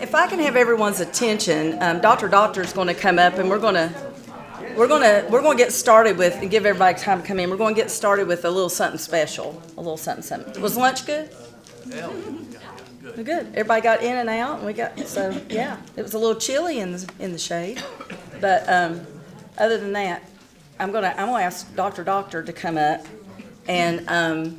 if I can have everyone's attention, Dr. Doctor is going to come up, and we're going to get started with, and give everybody time to come in. We're going to get started with a little something special, a little something something. Was lunch good? Yeah, Good. Everybody got in and out, and we got it was a little chilly in the shade, but other than that, I'm gonna ask Dr. Doctor to come up, and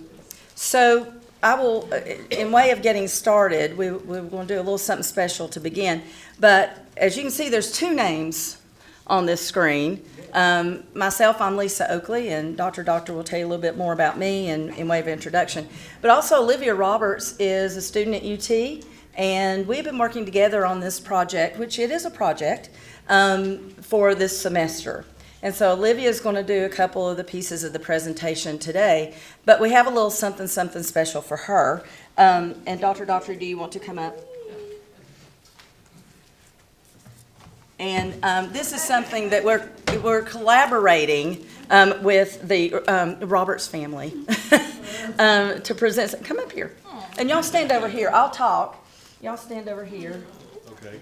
so I will, in way of getting started, we're going to do a little something special to begin. But as you can see, there's two names on this screen. Myself, I'm Lisa Oakley, and Dr. Doctor will tell you a little bit more about me in way of introduction. But also, Olivia Roberts is a student at UT, and we've been working together on this project, which it is a project, for this semester. And so Olivia is going to do a couple of the pieces of the presentation today, but we have a little something special for her. And Dr. Doctor, do you want to come up? And this is something that we're collaborating with the Roberts family to present. Come up here, and y'all stand over here. I'll talk. Y'all stand over here. okay.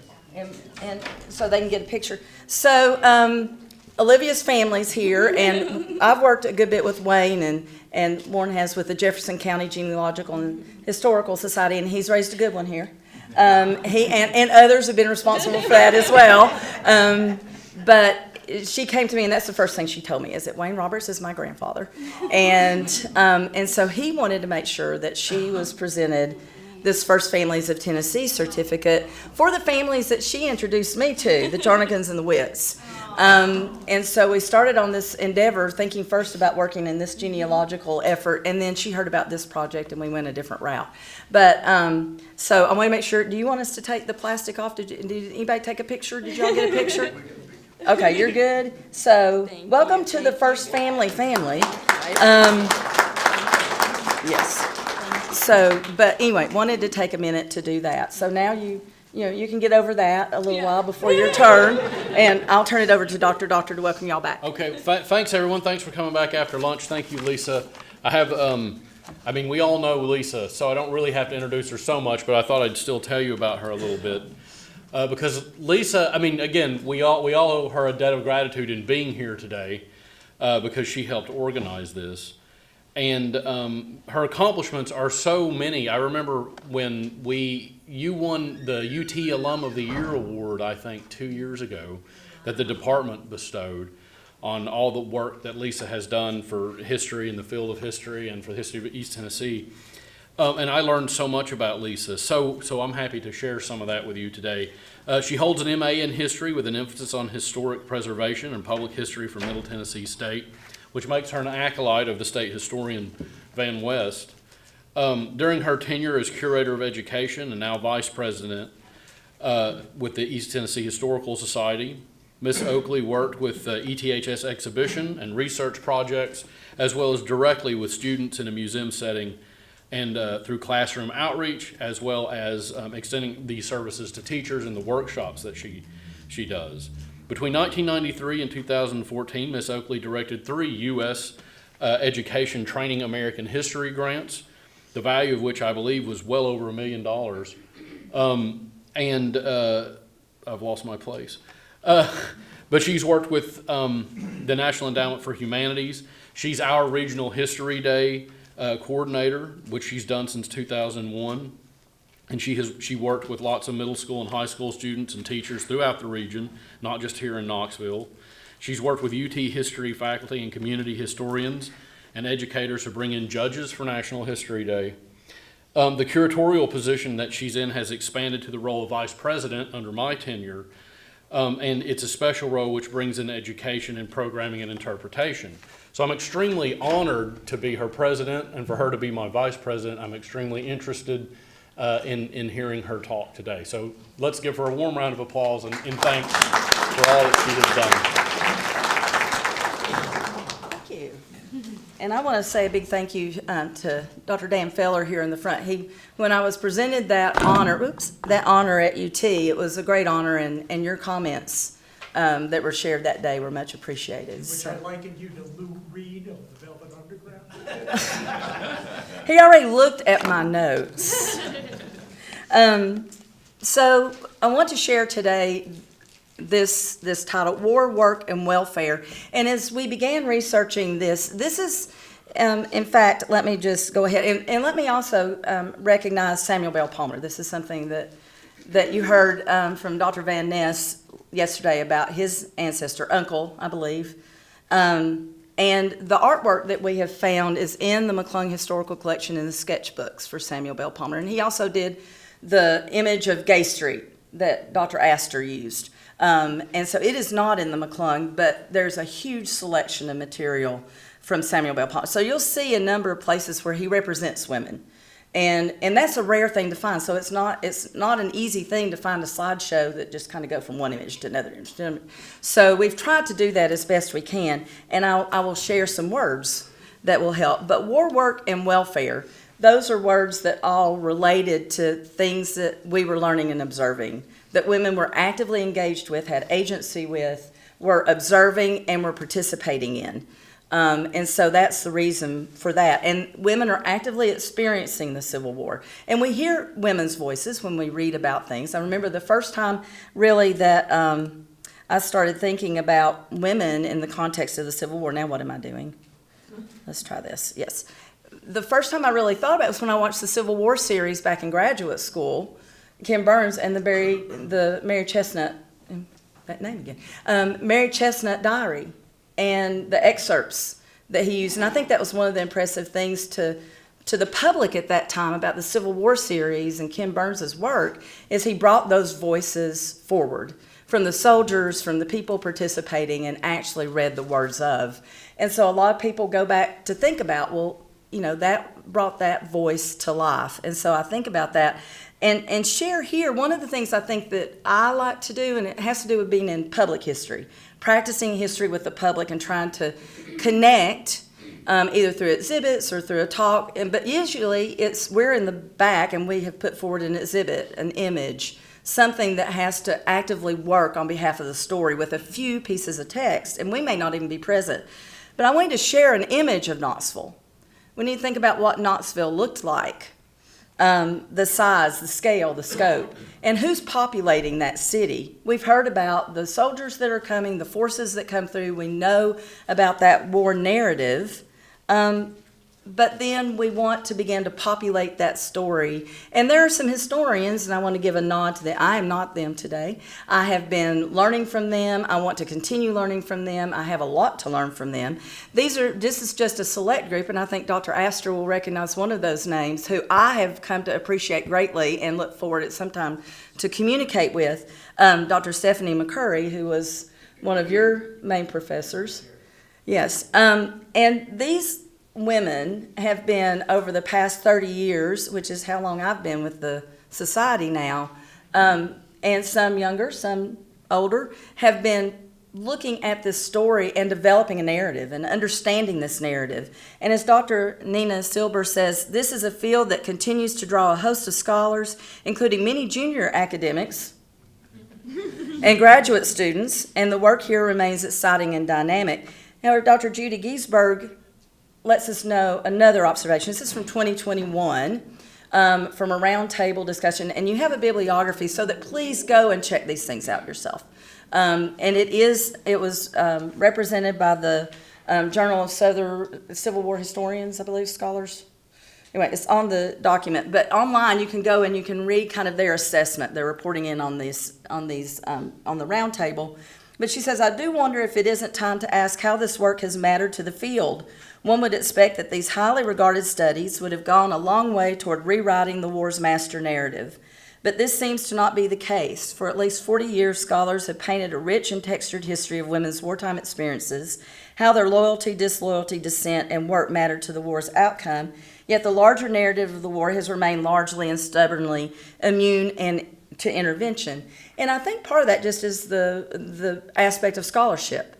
And so they can get a picture. So Olivia's family's here, and I've worked a good bit with Wayne, and Warren has with the Jefferson County Genealogical and Historical Society, and he's raised a good one here. He and others have been responsible for that as well. But she came to me, and that's the first thing she told me, is that Wayne Roberts is my grandfather. And so he wanted to make sure that she was presented this First Families of Tennessee certificate for the families that she introduced me to, the Jarnagans and the Witts. And so we started on this endeavor thinking first about working in this genealogical effort, and then she heard about this project and we went a different route. But so I want to make sure, do you want us to take the plastic off? Did anybody take a picture? Did y'all get a picture? Okay, you're good. So welcome to the First Family. Yes. So, but anyway, wanted to take a minute to do that. So now you can get over that a little while before your turn, and I'll turn it over to Dr. Doctor to welcome y'all back. Okay, thanks everyone. Thanks for coming back after lunch. Thank you, Lisa. I have, we all know Lisa, so I don't really have to introduce her so much, but I thought I'd still tell you about her a little bit. Because Lisa, again, we all owe her a debt of gratitude in being here today, because she helped organize this. And her accomplishments are so many. I remember when you won the UT Alum of the Year Award, I think 2 years ago, that the department bestowed on all the work that Lisa has done for history in the field of history and for the history of East Tennessee. And I learned so much about Lisa, so I'm happy to share some of that with you today. She holds an MA in history with an emphasis on historic preservation and public history from Middle Tennessee State, which makes her an acolyte of the state historian Van West. During her tenure as curator of education and now vice president with the East Tennessee Historical Society, Ms. Oakley worked with ETHS exhibition and research projects, as well as directly with students in a museum setting and through classroom outreach, as well as extending these services to teachers in the workshops that she does. Between 1993 and 2014, Ms. Oakley directed 3 U.S. Education Training American History grants, the value of which I believe was well over $1 million. I've lost my place. But she's worked with the National Endowment for Humanities. She's our Regional History Day coordinator, which she's done since 2001. And she worked with lots of middle school and high school students and teachers throughout the region, not just here in Knoxville. She's worked with UT history faculty and community historians and educators to bring in judges for National History Day. The curatorial position that she's in has expanded to the role of vice president under my tenure, and it's a special role which brings in education and programming and interpretation. So I'm extremely honored to be her president, and for her to be my vice president. I'm extremely interested in hearing her talk today. So let's give her a warm round of applause and thanks for all that she has done. Thank you. And I want to say a big thank you to Dr. Dan Feller here in the front. When I was presented that honor at UT, it was a great honor, and your comments that were shared that day were much appreciated. Which I likened you to Lou Reed of the Velvet Underground. He already looked at my notes. So I want to share today this title, War, Work, and Welfare. And as we began researching this is, in fact, let me just go ahead and let me also recognize Samuel Bell Palmer. This is something that you heard from Dr. Van Ness yesterday about his ancestor, uncle, I believe. And the artwork that we have found is in the McClung Historical Collection in the sketchbooks for Samuel Bell Palmer. And he also did the image of Gay Street that Dr. Astor used. And so it is not in the McClung, but there's a huge selection of material from Samuel Bell Palmer. So you'll see a number of places where he represents women. And that's a rare thing to find. So it's not an easy thing to find a slideshow that just kind of go from one image to another image. So we've tried to do that as best we can, and I will share some words that will help. But war, work, and welfare, those are words that all related to things that we were learning and observing, that women were actively engaged with, had agency with, were observing, and were participating in. And so that's the reason for that. And women are actively experiencing the Civil War. And we hear women's voices when we read about things. I remember the first time really that I started thinking about women in the context of the Civil War. Now what am I doing? Let's try this. Yes. The first time I really thought about it was when I watched the Civil War series back in graduate school, Kim Burns and the Mary Chestnut, that name again, Mary Chestnut diary. And the excerpts that he used. And I think that was one of the impressive things to the public at that time about the Civil War series and Kim Burns' work, is he brought those voices forward from the soldiers, from the people participating, and actually read the words of. And so a lot of people go back to think about, well, you know, that brought that voice to life. And so I think about that and share here one of the things I think that I like to do, and it has to do with being in public history, practicing history with the public and trying to connect either through exhibits or through a talk. But usually we're in the back and we have put forward an exhibit, an image, something that has to actively work on behalf of the story with a few pieces of text, and we may not even be present. But I wanted to share an image of Knoxville. We need to think about what Knoxville looked like. The size, the scale, the scope, and who's populating that city. We've heard about the soldiers that are coming, the forces that come through. We know about that war narrative. But then we want to begin to populate that story. And there are some historians, and I want to give a nod to them. I am not them today. I have been learning from them. I want to continue learning from them. I have a lot to learn from them. This is just a select group, and I think Dr. Astor will recognize one of those names, who I have come to appreciate greatly and look forward at some time to communicate with. Dr. Stephanie McCurry, who was one of your main professors. Yes. And these women have been, over the past 30 years, which is how long I've been with the society now, and some younger, some older, have been looking at this story and developing a narrative and understanding this narrative. And as Dr. Nina Silber says, this is a field that continues to draw a host of scholars, including many junior academics and graduate students, and the work here remains exciting and dynamic. However, Dr. Judy Giesberg lets us know another observation. This is from 2021, from a roundtable discussion, and you have a bibliography, so that please go and check these things out yourself. And it was represented by the Journal of Southern Civil War Historians, I believe, scholars. Anyway, it's on the document, but online you can go and you can read kind of their assessment. They're reporting in on the roundtable. But she says, I do wonder if it isn't time to ask how this work has mattered to the field. One would expect that these highly regarded studies would have gone a long way toward rewriting the war's master narrative. But this seems to not be the case. For at least 40 years, scholars have painted a rich and textured history of women's wartime experiences, how their loyalty, disloyalty, dissent, and work mattered to the war's outcome, yet the larger narrative of the war has remained largely and stubbornly immune to intervention. And I think part of that just is the aspect of scholarship.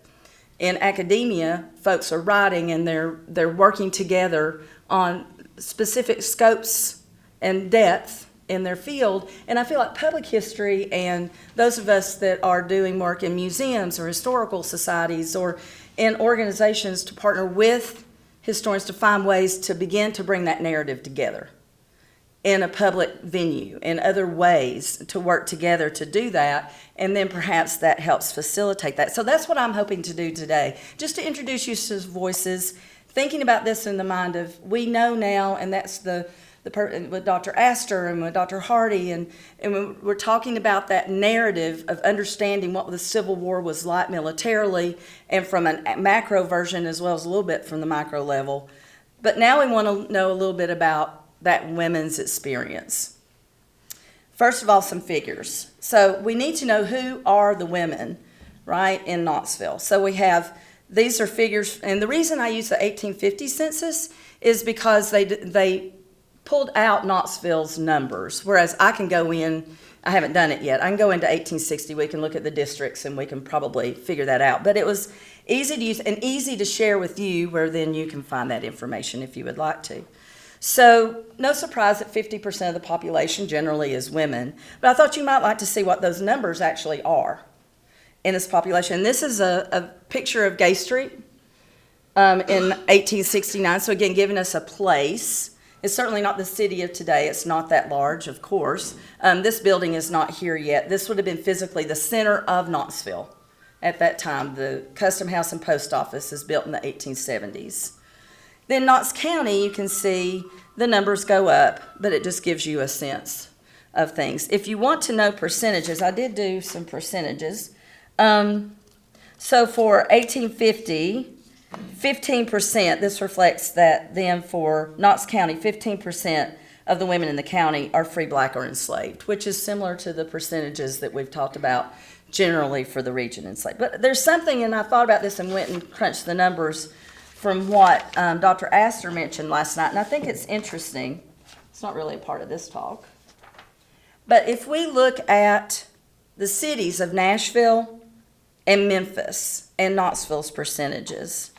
In academia, folks are writing and they're working together on specific scopes and depth in their field. And I feel like public history and those of us that are doing work in museums or historical societies or in organizations to partner with historians to find ways to begin to bring that narrative together. in a public venue and other ways to work together to do that. And then perhaps that helps facilitate that. So that's what I'm hoping to do today, just to introduce you to voices, thinking about this in the mind of, we know now, and that's with Dr. Astor and with Dr. Hardy, and we're talking about that narrative of understanding what the Civil War was like militarily, and from a macro version as well as a little bit from the micro level. But now we want to know a little bit about that women's experience. First of all, some figures. So we need to know who are the women, right, in Knoxville. So we have, these are figures, and the reason I use the 1850 census is because they pulled out Knoxville's numbers, whereas I can go in, I haven't done it yet, I can go into 1860, we can look at the districts and we can probably figure that out. But it was easy to use and easy to share with you, where then you can find that information if you would like to. So no surprise that 50% of the population generally is women, but I thought you might like to see what those numbers actually are in this population. This is a picture of Gay Street in 1869, so again, giving us a place. It's certainly not the city of today. It's not that large, of course. This building is not here yet. This would have been physically the center of Knoxville at that time. The Custom House and Post Office is built in the 1870s. Then Knox County, you can see the numbers go up, but it just gives you a sense of things. If you want to know percentages, I did do some percentages. So for 1850, 15%, this reflects that then for Knox County, 15% of the women in the county are free, black, or enslaved, which is similar to the percentages that we've talked about generally for the region enslaved. But there's something, and I thought about this and went and crunched the numbers from what Dr. Astor mentioned last night, and I think it's interesting. It's not really a part of this talk. But if we look at the cities of Nashville and Memphis and Knoxville's percentages,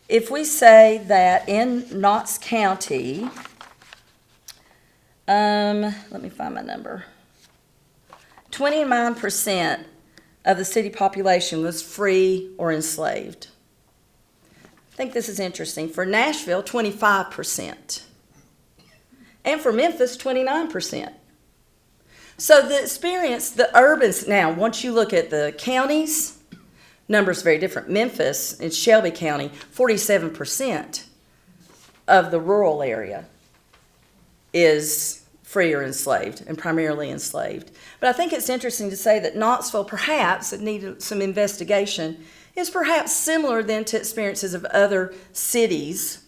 if we say that in Knox County, let me find my number, 29% of the city population was free or enslaved. I think this is interesting. For Nashville, 25%. And for Memphis, 29%. So the experience, the urbans, now, once you look at the counties, numbers very different. Memphis, in Shelby County, 47% of the rural area is free or enslaved, and primarily enslaved. But I think it's interesting to say that Knoxville, perhaps, it needed some investigation, is perhaps similar then to experiences of other cities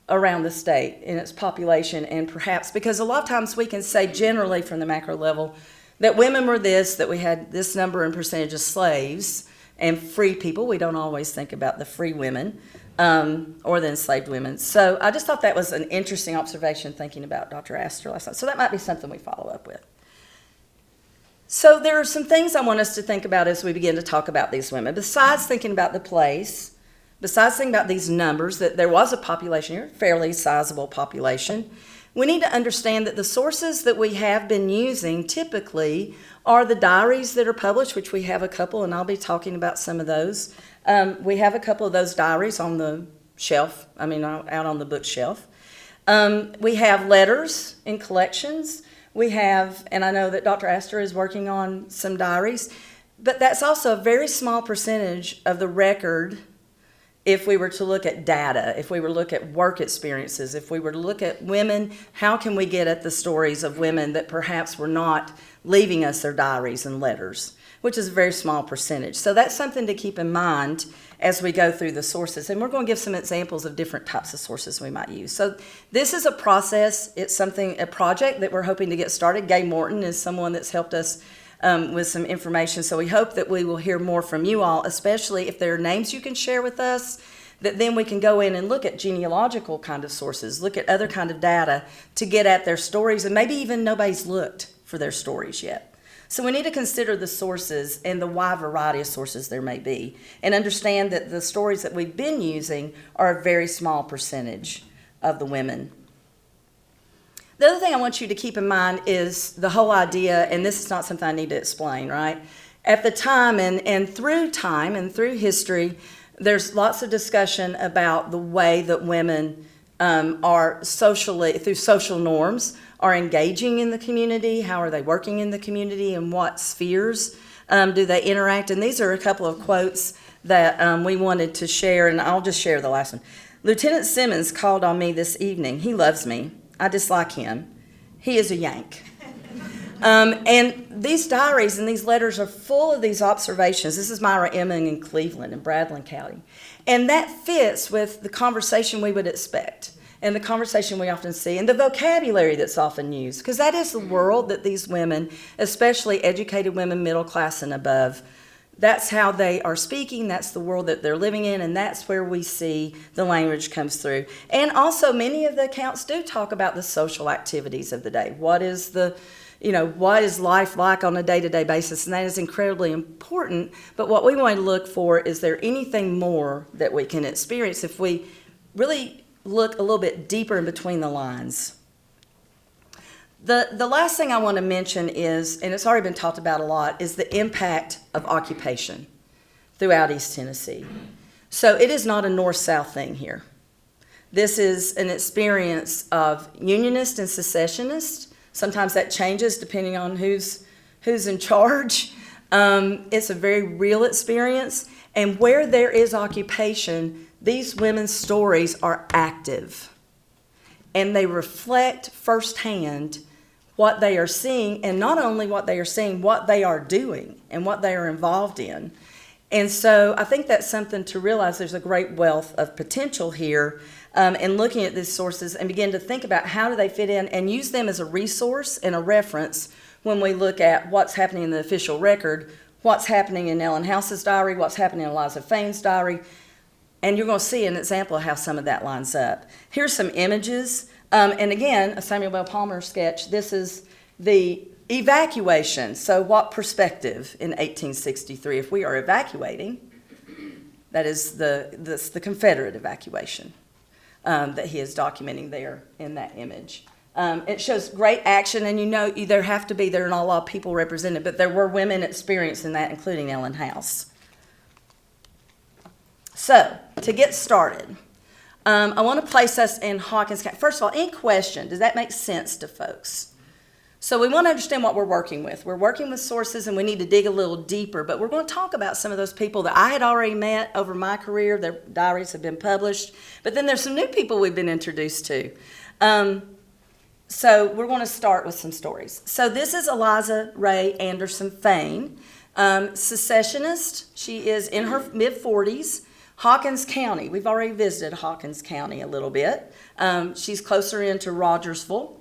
around the state in its population, and perhaps, because a lot of times we can say generally from the macro level that women were this, that we had this number and percentage of slaves and free people. We don't always think about the free women or the enslaved women. So I just thought that was an interesting observation thinking about Dr. Astor last night. So that might be something we follow up with. So there are some things I want us to think about as we begin to talk about these women. Besides thinking about the place, besides thinking about these numbers, that there was a population here, a fairly sizable population, we need to understand that the sources that we have been using typically are the diaries that are published, which we have a couple, and I'll be talking about some of those. We have a couple of those diaries on the shelf, out on the bookshelf. We have letters in collections. We have, and I know that Dr. Astor is working on some diaries, but that's also a very small percentage of the record if we were to look at data, if we were to look at work experiences, if we were to look at women, how can we get at the stories of women that perhaps were not leaving us their diaries and letters, which is a very small percentage. So that's something to keep in mind as we go through the sources. And we're going to give some examples of different types of sources we might use. So this is a process. It's a project that we're hoping to get started. Gay Morton is someone that's helped us with some information. So we hope that we will hear more from you all, especially if there are names you can share with us, that then we can go in and look at genealogical kind of sources, look at other kind of data to get at their stories, and maybe even nobody's looked for their stories yet. So we need to consider the sources and the wide variety of sources there may be, and understand that the stories that we've been using are a very small percentage of the women. The other thing I want you to keep in mind is the whole idea, and this is not something I need to explain, right? At the time and through history, there's lots of discussion about the way that women are socially, through social norms, are engaging in the community? How are they working in the community? In what spheres do they interact? And these are a couple of quotes that we wanted to share, and I'll just share the last one. Lieutenant Simmons called on me this evening. He loves me. I dislike him. He is a Yank. And these diaries and these letters are full of these observations. This is Myra Emming in Cleveland and Bradley County. And that fits with the conversation we would expect and the conversation we often see and the vocabulary that's often used, because that is the world that these women, especially educated women, middle class and above, that's how they are speaking, that's the world that they're living in, and that's where we see the language comes through. And also many of the accounts do talk about the social activities of the day. What is life like on a day-to-day basis? And that is incredibly important. But what we want to look for, is there anything more that we can experience if we really look a little bit deeper in between the lines? The last thing I want to mention is, and it's already been talked about a lot, is the impact of occupation throughout East Tennessee. So it is not a north-south thing here. This is an experience of unionists and secessionists. Sometimes that changes depending on who's in charge. It's a very real experience. And where there is occupation, these women's stories are active. And they reflect firsthand what they are seeing, and not only what they are seeing, what they are doing and what they are involved in. And so I think that's something to realize. There's a great wealth of potential here in looking at these sources and begin to think about how do they fit in and use them as a resource and a reference when we look at what's happening in the official record, what's happening in Ellen House's diary, what's happening in Eliza Fain's diary. And you're going to see an example of how some of that lines up. Here's some images. And again, a Samuel Bell Palmer sketch. This is the evacuation. So what perspective in 1863? If we are evacuating, that is the Confederate evacuation that he is documenting there in that image. It shows great action, and there are not a lot of people represented, but there were women experiencing that, including Ellen House. So, to get started, I want to place us in Hawkins County. First of all, in question, does that make sense to folks? So we want to understand what we're working with. We're working with sources, and we need to dig a little deeper, but we're going to talk about some of those people that I had already met over my career. Their diaries have been published, but then there's some new people we've been introduced to. So we're going to start with some stories. So this is Eliza Ray Anderson Fain, secessionist. She is in her mid-40s. Hawkins County. We've already visited Hawkins County a little bit. She's closer into Rogersville.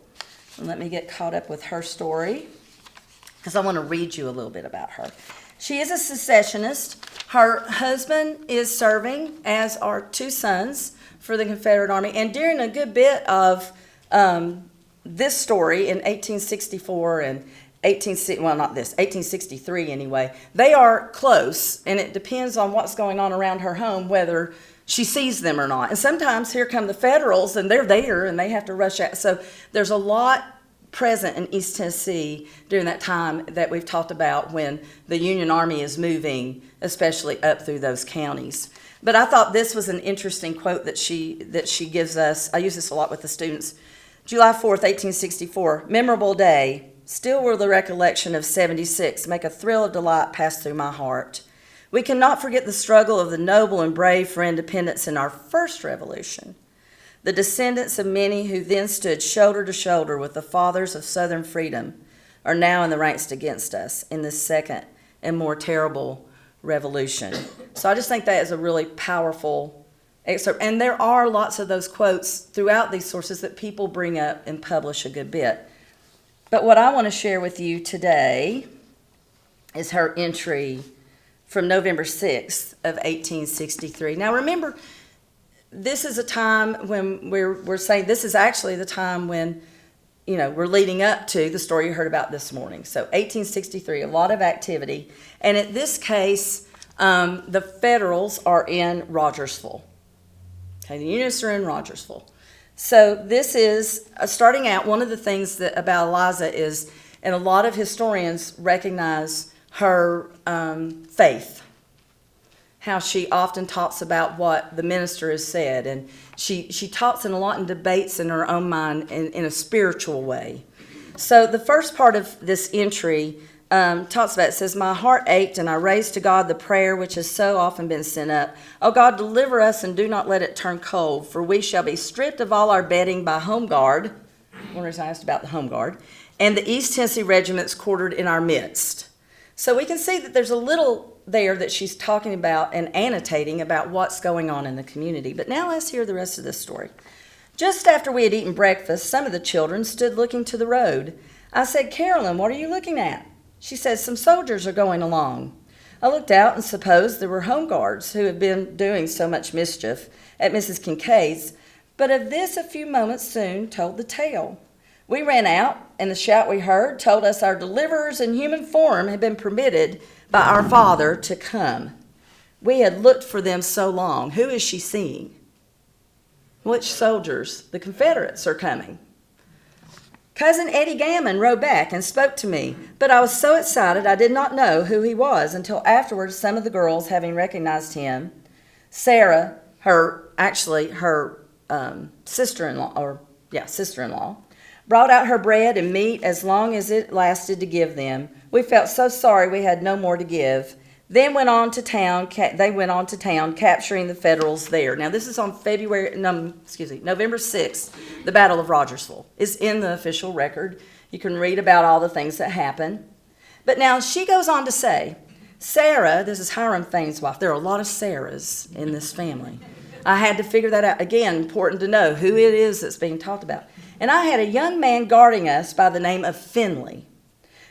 And let me get caught up with her story, because I want to read you a little bit about her. She is a secessionist. Her husband is serving, as are two sons, for the Confederate Army. And during a good bit of this story in 1864 and 1863 anyway, they are close, and it depends on what's going on around her home whether she sees them or not. And sometimes here come the Federals, and they're there, and they have to rush out. So there's a lot present in East Tennessee during that time that we've talked about when the Union Army is moving, especially up through those counties. But I thought this was an interesting quote that she gives us. I use this a lot with the students. July 4th, 1864, memorable day. Still will the recollection of 76 make a thrill of delight pass through my heart. We cannot forget the struggle of the noble and brave for independence in our first revolution. The descendants of many who then stood shoulder to shoulder with the fathers of Southern freedom are now in the ranks against us in this second and more terrible revolution. So I just think that is a really powerful excerpt. And there are lots of those quotes throughout these sources that people bring up and publish a good bit. But what I want to share with you today is her entry from November 6th of 1863. Now remember, this is a time when we're saying this is actually the time when, we're leading up to the story you heard about this morning. So 1863, a lot of activity. And in this case, the Federals are in Rogersville. Okay, the Unionists are in Rogersville. So this is, starting out, one of the things about Eliza is, and a lot of historians recognize her faith, how she often talks about what the minister has said, and she talks in a lot in debates in her own mind in a spiritual way. So the first part of this entry talks about, it says, my heart ached, and I raised to God the prayer which has so often been sent up. O God, deliver us, and do not let it turn cold, for we shall be stripped of all our bedding by Home Guard. One reason I asked about the Home Guard. And the East Tennessee regiments quartered in our midst. So we can see that there's a little there that she's talking about and annotating about what's going on in the community. But now let's hear the rest of this story. Just after we had eaten breakfast, some of the children stood looking to the road. I said, Carolyn, what are you looking at? She said, some soldiers are going along. I looked out and supposed there were home guards who had been doing so much mischief at Mrs. Kincaid's, but of this a few moments soon told the tale. We ran out, and the shout we heard told us our deliverers in human form had been permitted by our Father to come. We had looked for them so long. Who is she seeing? Which soldiers? The Confederates are coming. Cousin Eddie Gammon rode back and spoke to me, but I was so excited I did not know who he was until afterwards some of the girls, having recognized him, Sarah, her sister-in-law, brought out her bread and meat as long as it lasted to give them. We felt so sorry we had no more to give. Then they went on to town, capturing the Federals there. Now, this is on November 6th, the Battle of Rogersville. It's in the official record. You can read about all the things that happened. But now she goes on to say, Sarah, this is Hiram Fane's wife. There are a lot of Sarahs in this family. I had to figure that out. Again, important to know who it is that's being talked about. And I had a young man guarding us by the name of Finley.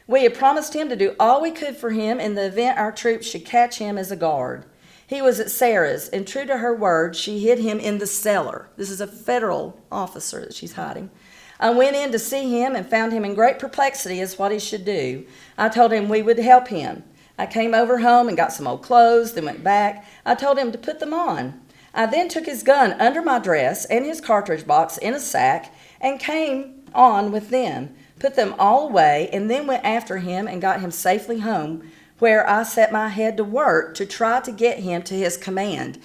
We had promised him to do all we could for him in the event our troops should catch him as a guard. He was at Sarah's, and true to her word, she hid him in the cellar. This is a federal officer that she's hiding. I went in to see him and found him in great perplexity as what he should do. I told him we would help him. I came over home and got some old clothes, then went back. I told him to put them on. I then took his gun under my dress and his cartridge box in a sack and came on with them, put them all away, and then went after him and got him safely home, where I set my head to work to try to get him to his command.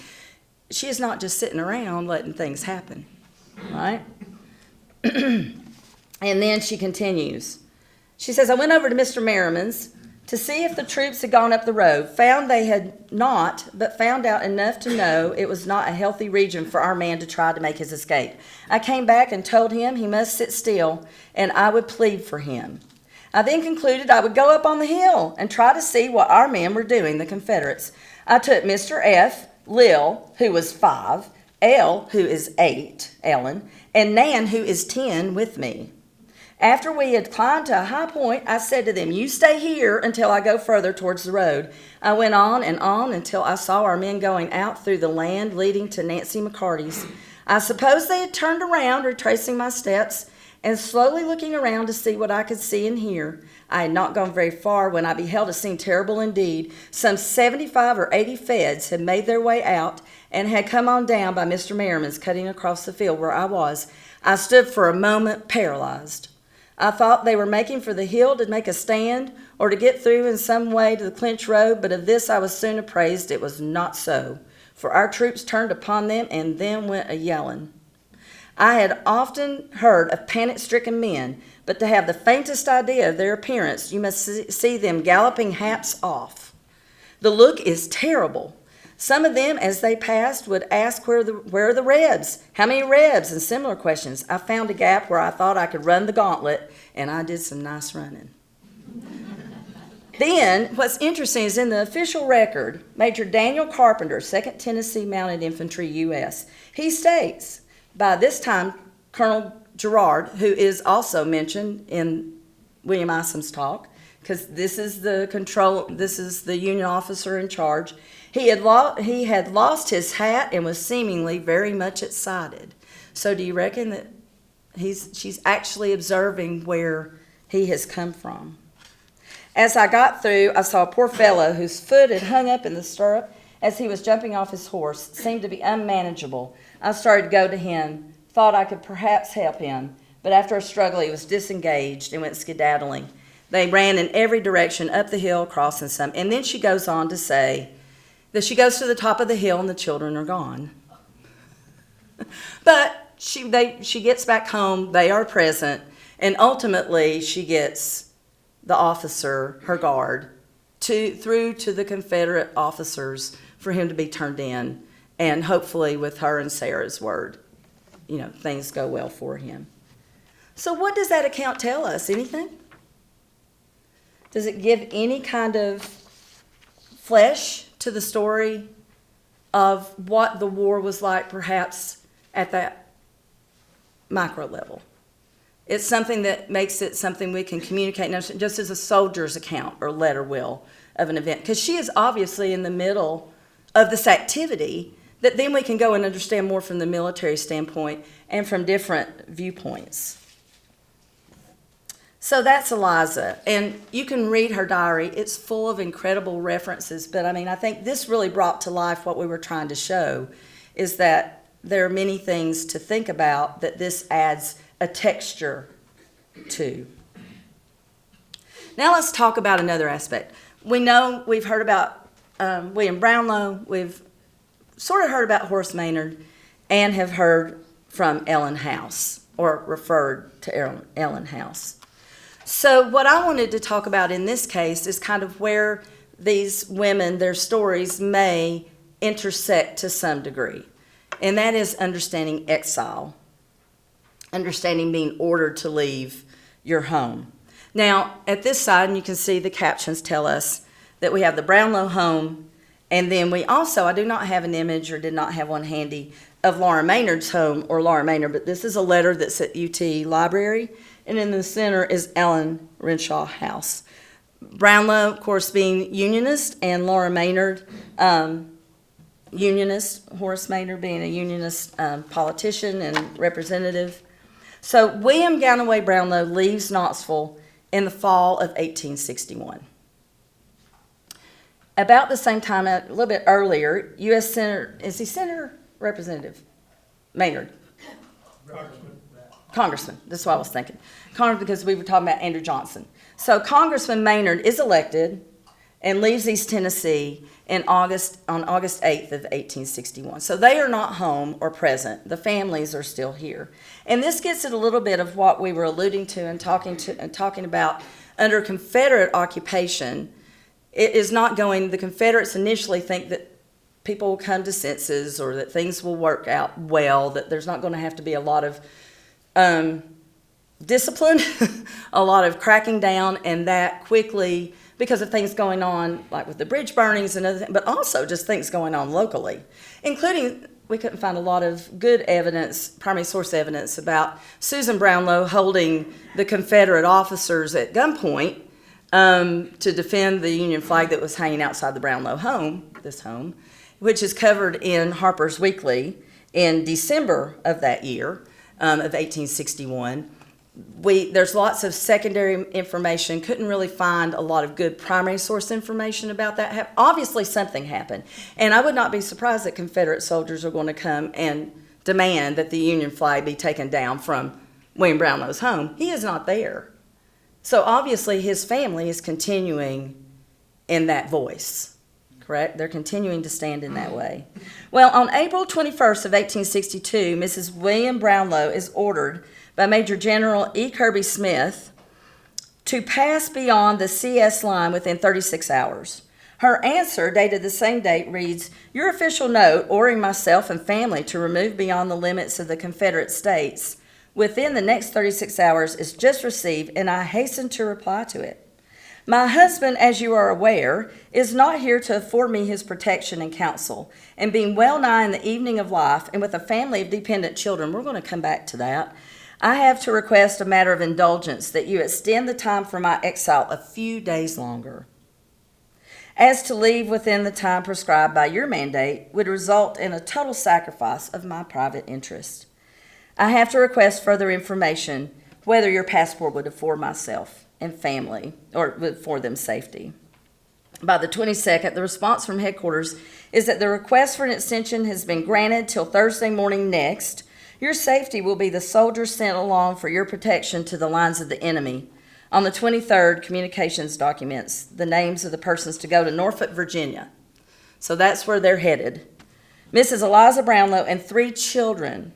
She is not just sitting around letting things happen, right? And then she continues. She says, I went over to Mr. Merriman's to see if the troops had gone up the road. Found they had not, but found out enough to know it was not a healthy region for our man to try to make his escape. I came back and told him he must sit still, and I would plead for him. I then concluded I would go up on the hill and try to see what our men were doing, the Confederates. I took Mr. F., Lil, who was 5, L, who is 8, Ellen, and Nan, who is 10, with me. After we had climbed to a high point, I said to them, you stay here until I go further towards the road. I went on and on until I saw our men going out through the land leading to Nancy McCarty's. I suppose they had turned around, retracing my steps, and slowly looking around to see what I could see and hear. I had not gone very far when I beheld a scene terrible indeed. Some 75 or 80 Feds had made their way out and had come on down by Mr. Merriman's, cutting across the field where I was. I stood for a moment paralyzed. I thought they were making for the hill to make a stand or to get through in some way to the Clinch Road, but of this I was soon apprised it was not so, for our troops turned upon them and then went a-yelling. I had often heard of panic-stricken men, but to have the faintest idea of their appearance, you must see them galloping hats off. The look is terrible. Some of them, as they passed, would ask, where are the Rebs? How many Rebs? And similar questions. I found a gap where I thought I could run the gauntlet, and I did some nice running. Then, what's interesting is in the official record, Major Daniel Carpenter, 2nd Tennessee Mounted Infantry, U.S., he states, by this time, Colonel Gerard, who is also mentioned in William Isom's talk, because this is the Union officer in charge, he had lost his hat and was seemingly very much excited. So do you reckon that she's actually observing where he has come from? As I got through, I saw a poor fellow whose foot had hung up in the stirrup as he was jumping off his horse. It seemed to be unmanageable. I started to go to him, thought I could perhaps help him, but after a struggle he was disengaged and went skedaddling. They ran in every direction, up the hill, crossing some. And then she goes on to say, that she goes to the top of the hill and the children are gone. But she gets back home, they are present, and ultimately she gets the officer, her guard, through to the Confederate officers for him to be turned in. And hopefully with her and Sarah's word, things go well for him. So what does that account tell us? Anything? Does it give any kind of flesh to the story of what the war was like, perhaps at that micro level? It's something that makes it something we can communicate, just as a soldier's account or letter will of an event. Because she is obviously in the middle of this activity that then we can go and understand more from the military standpoint and from different viewpoints. So that's Eliza, and you can read her diary. It's full of incredible references, but I think this really brought to life what we were trying to show, is that there are many things to think about that this adds a texture to. Now let's talk about another aspect. We've heard about William Brownlow, we've sort of heard about Horace Maynard, and have heard from Ellen House, or referred to Ellen House. So what I wanted to talk about in this case is kind of where these women, their stories may intersect to some degree. And that is understanding exile, understanding being ordered to leave your home. Now, at this side, and you can see the captions tell us that we have the Brownlow home, and then we also, I do not have an image or did not have one handy, of Laura Maynard's home, or Laura Maynard, but this is a letter that's at UT Library, and in the center is Ellen Renshaw House. Brownlow, of course, being Unionist, and Laura Maynard, Unionist, Horace Maynard being a Unionist politician and representative. So William Gownaway Brownlow leaves Knoxville in the fall of 1861. About the same time, a little bit earlier, U.S. Senator, is he Senator? Representative Maynard? Congressman, that's what I was thinking. Because we were talking about Andrew Johnson. So Congressman Maynard is elected and leaves East Tennessee on August 8th of 1861. So they are not home or present. The families are still here. And this gets at a little bit of what we were alluding to and talking about under Confederate occupation. It is not going, the Confederates initially think that people will come to senses or that things will work out well, that there's not going to have to be a lot of discipline, a lot of cracking down, and that quickly, because of things going on, like with the bridge burnings and other things, but also just things going on locally, including, we couldn't find a lot of good evidence, primary source evidence, about Susan Brownlow holding the Confederate officers at gunpoint to defend the Union flag that was hanging outside the Brownlow home, this home, which is covered in Harper's Weekly in December of that year, of 1861. There's lots of secondary information, couldn't really find a lot of good primary source information about that. Obviously something happened, and I would not be surprised that Confederate soldiers are going to come and demand that the Union flag be taken down from William Brownlow's home. He is not there. So obviously his family is continuing in that voice. Correct? They're continuing to stand in that way. Well, on April 21st of 1862, Mrs. William Brownlow is ordered by Major General E. Kirby Smith to pass beyond the CS line within 36 hours. Her answer, dated the same date, reads, "Your official note ordering myself and family to remove beyond the limits of the Confederate States within the next 36 hours is just received, and I hasten to reply to it. My husband, as you are aware, is not here to afford me his protection and counsel, and being well nigh in the evening of life, and with a family of dependent children," we're going to come back to that, "I have to request a matter of indulgence that you extend the time for my exile a few days longer. As to leave within the time prescribed by your mandate would result in a total sacrifice of my private interest. I have to request further information whether your passport would afford myself and family, or would afford them safety." By the 22nd, the response from headquarters is that the request for an extension has been granted till Thursday morning next. Your safety will be the soldiers sent along for your protection to the lines of the enemy. On the 23rd, communications documents the names of the persons to go to Norfolk, Virginia. So that's where they're headed. Mrs. Eliza Brownlow and 3 children.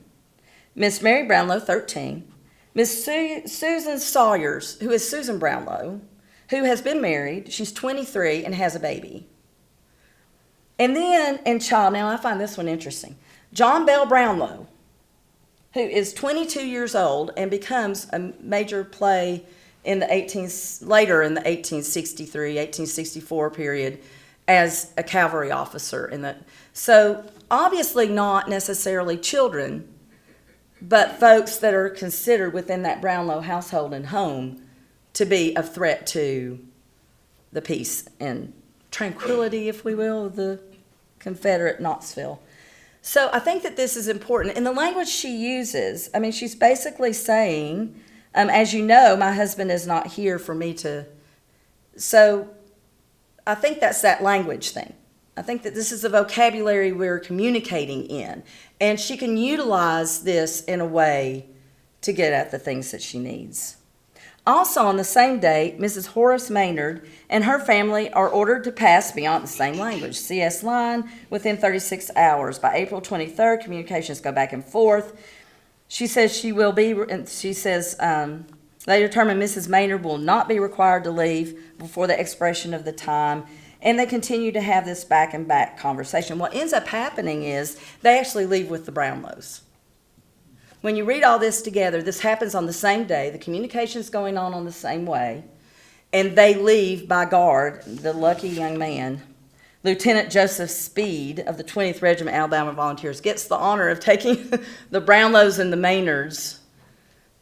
Miss Mary Brownlow, 13. Miss Susan Sawyers, who is Susan Brownlow, who has been married. She's 23 and has a baby. And then, now I find this one interesting. John Bell Brownlow, who is 22 years old and becomes a major play in the later in the 1863, 1864 period as a cavalry officer. So obviously not necessarily children, but folks that are considered within that Brownlow household and home to be a threat to the peace and tranquility, if we will, of the Confederate Knoxville. So I think that this is important. In the language she uses, I mean, she's basically saying, as you know, my husband is not here for me to... So I think that's that language thing. I think that this is the vocabulary we're communicating in. And she can utilize this in a way to get at the things that she needs. Also on the same day, Mrs. Horace Maynard and her family are ordered to pass beyond the same language, CS line, within 36 hours. By April 23rd, communications go back and forth. She says they determine Mrs. Maynard will not be required to leave before the expiration of the time, and they continue to have this back and back conversation. What ends up happening is they actually leave with the Brownlows. When you read all this together, this happens on the same day. The communication's going on the same way. And they leave by guard. The lucky young man, Lieutenant Joseph Speed of the 20th Regiment Alabama Volunteers, gets the honor of taking the Brownlows and the Maynards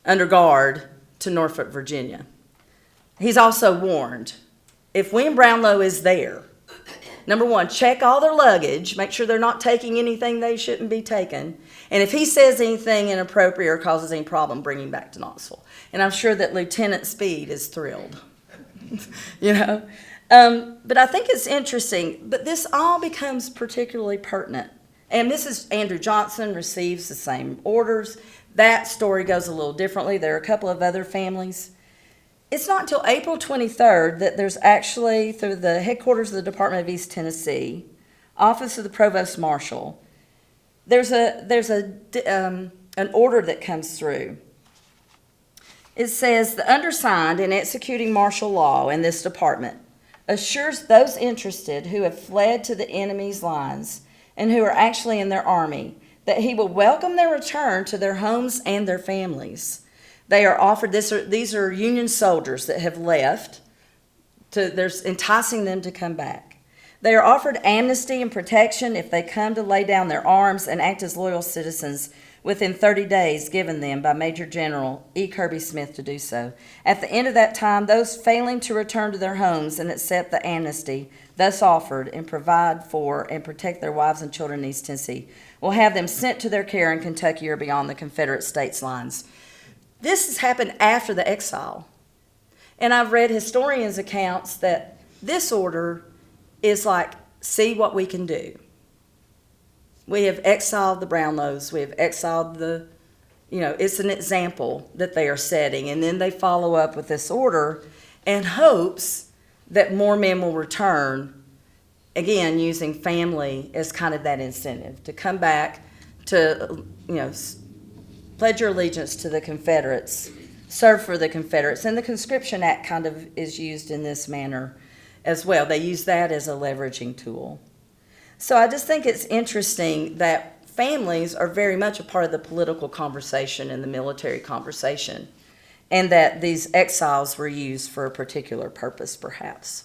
under guard to Norfolk, Virginia. He's also warned, if William Brownlow is there, number one, check all their luggage, make sure they're not taking anything they shouldn't be taking. And if he says anything inappropriate or causes any problem, bring him back to Knoxville. And I'm sure that Lieutenant Speed is thrilled, you know. But I think it's interesting, but this all becomes particularly pertinent. And Mrs. Andrew Johnson receives the same orders. That story goes a little differently. There are a couple of other families. It's not until April 23rd that there's actually, through the headquarters of the Department of East Tennessee, Office of the Provost Marshal, there's an order that comes through. It says, the undersigned in executing martial law in this department assures those interested who have fled to the enemy's lines and who are actually in their army that he will welcome their return to their homes and their families. They are offered, these are Union soldiers that have left, there's enticing them to come back. They are offered amnesty and protection if they come to lay down their arms and act as loyal citizens within 30 days given them by Major General E. Kirby Smith to do so. At the end of that time, those failing to return to their homes and accept the amnesty thus offered and provide for and protect their wives and children in East Tennessee will have them sent to their care in Kentucky or beyond the Confederate States lines. This has happened after the exile. And I've read historians' accounts that this order is like, see what we can do. We have exiled the Brownlows. We have exiled it's an example that they are setting. And then they follow up with this order in hopes that more men will return, again, using family as kind of that incentive to come back to, pledge your allegiance to the Confederates, serve for the Confederates. And the Conscription Act kind of is used in this manner as well. They use that as a leveraging tool. So I just think it's interesting that families are very much a part of the political conversation and the military conversation, and that these exiles were used for a particular purpose, perhaps.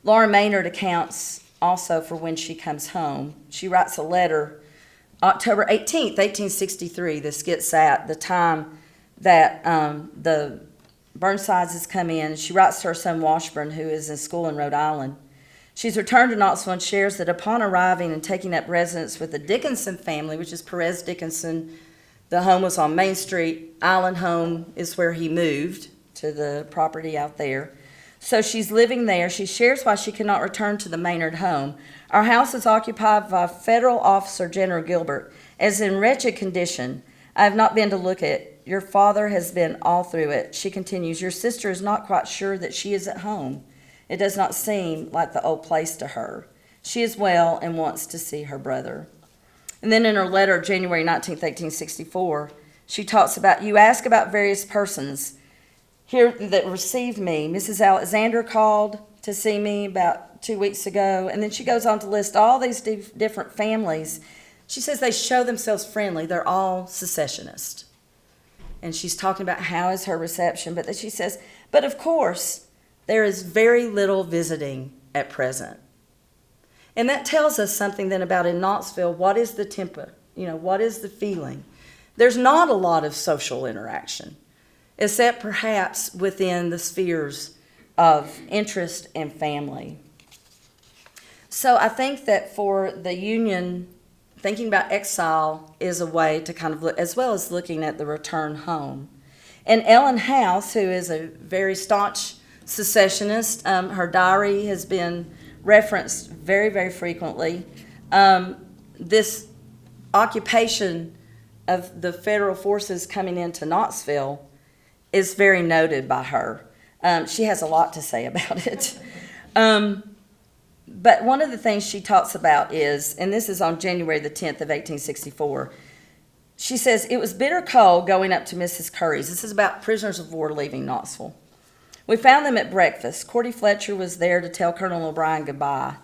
Laura Maynard accounts also for when she comes home. She writes a letter October 18th, 1863. This gets at the time that the Burnsides has come in. She writes to her son Washburn, who is in school in Rhode Island. She's returned to Knoxville and shares that upon arriving and taking up residence with the Dickinson family, which is Perez Dickinson, the home was on Main Street. Island Home is where he moved to the property out there. So she's living there. She shares why she cannot return to the Maynard home. Our house is occupied by Federal Officer General Gilbert, as in wretched condition. I have not been to look at it. Your father has been all through it. She continues, your sister is not quite sure that she is at home. It does not seem like the old place to her. She is well and wants to see her brother. And then in her letter of January 19th, 1864, she talks about, you ask about various persons here that received me. Mrs. Alexander called to see me about 2 weeks ago. And then she goes on to list all these different families. She says they show themselves friendly. They're all secessionists. And she's talking about how is her reception. But then she says, but of course, there is very little visiting at present. And that tells us something then about in Knoxville, what is the temper? What is the feeling? There's not a lot of social interaction, except perhaps within the spheres of interest and family. So I think that for the Union, thinking about exile is a way to kind of look, as well as looking at the return home. And Ellen House, who is a very staunch secessionist, her diary has been referenced very, very frequently. This occupation of the federal forces coming into Knoxville is very noted by her. She has a lot to say about it. But one of the things she talks about is, and this is on January the 10th of 1864, she says, it was bitter cold going up to Mrs. Curry's. This is about prisoners of war leaving Knoxville. We found them at breakfast. Cordy Fletcher was there to tell Colonel O'Brien goodbye.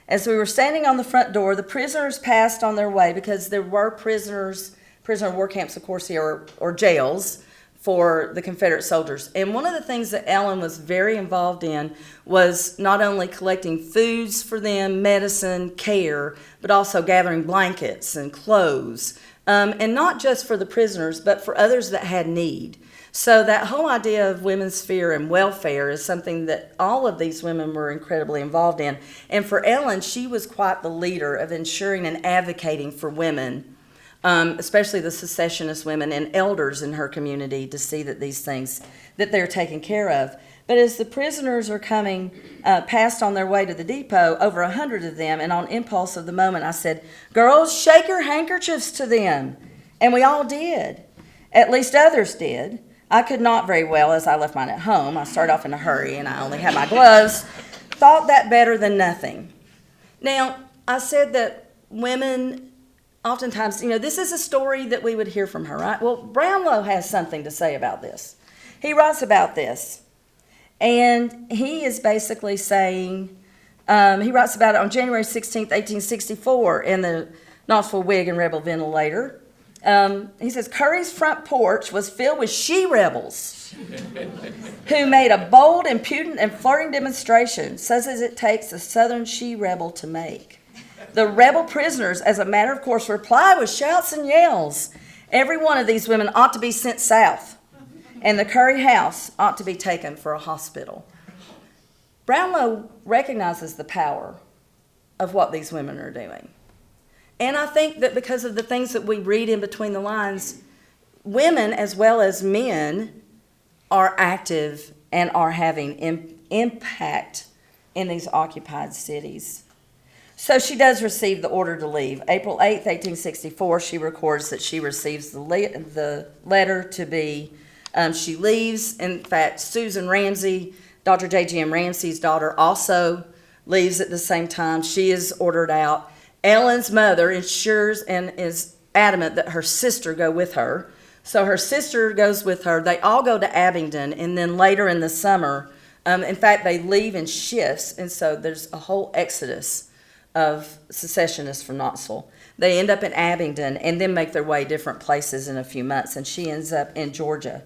As we were standing on the front door, the prisoners passed on their way because there were prisoner of war camps, of course, here, or jails for the Confederate soldiers. And one of the things that Ellen was very involved in was not only collecting foods for them, medicine, care, but also gathering blankets and clothes. And not just for the prisoners, but for others that had need. So that whole idea of women's fear and welfare is something that all of these women were incredibly involved in. And for Ellen, she was quite the leader of ensuring and advocating for women, especially the secessionist women and elders in her community, to see that these things, that they're taken care of. But as the prisoners are coming past on their way to the depot, over 100 of them, and on impulse of the moment, I said, girls, shake your handkerchiefs to them. And we all did. At least others did. I could not very well, as I left mine at home. I started off in a hurry, and I only had my gloves. Thought that better than nothing. Now, I said that women, oftentimes, this is a story that we would hear from her, right? Well, Brownlow has something to say about this. He writes about this, and he is basically saying, he writes about it on January 16th, 1864, in the Knoxville Whig and Rebel Ventilator. He says, Curry's front porch was filled with she-rebels who made a bold, impudent, and flirting demonstration, such as it takes a Southern she-rebel to make. The rebel prisoners, as a matter of course, replied with shouts and yells. Every one of these women ought to be sent south, and the Curry house ought to be taken for a hospital. Brownlow recognizes the power of what these women are doing. And I think that because of the things that we read in between the lines, women as well as men are active and are having impact in these occupied cities. So she does receive the order to leave. April 8th, 1864, she records that she receives the letter to be, she leaves. In fact, Susan Ramsey, Dr. J.G.M. Ramsey's daughter, also leaves at the same time. She is ordered out. Ellen's mother ensures and is adamant that her sister go with her. So her sister goes with her. They all go to Abingdon, and then later in the summer, in fact, they leave in shifts, and so there's a whole exodus of secessionists from Knoxville. They end up in Abingdon and then make their way different places in a few months, and she ends up in Georgia.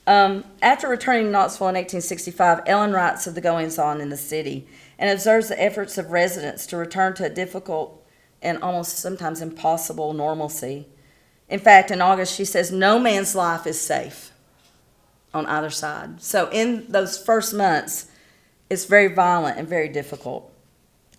After returning to Knoxville in 1865, Ellen writes of the goings-on in the city and observes the efforts of residents to return to a difficult and almost sometimes impossible normalcy. In fact, in August, she says, no man's life is safe on either side. So in those first months, it's very violent and very difficult.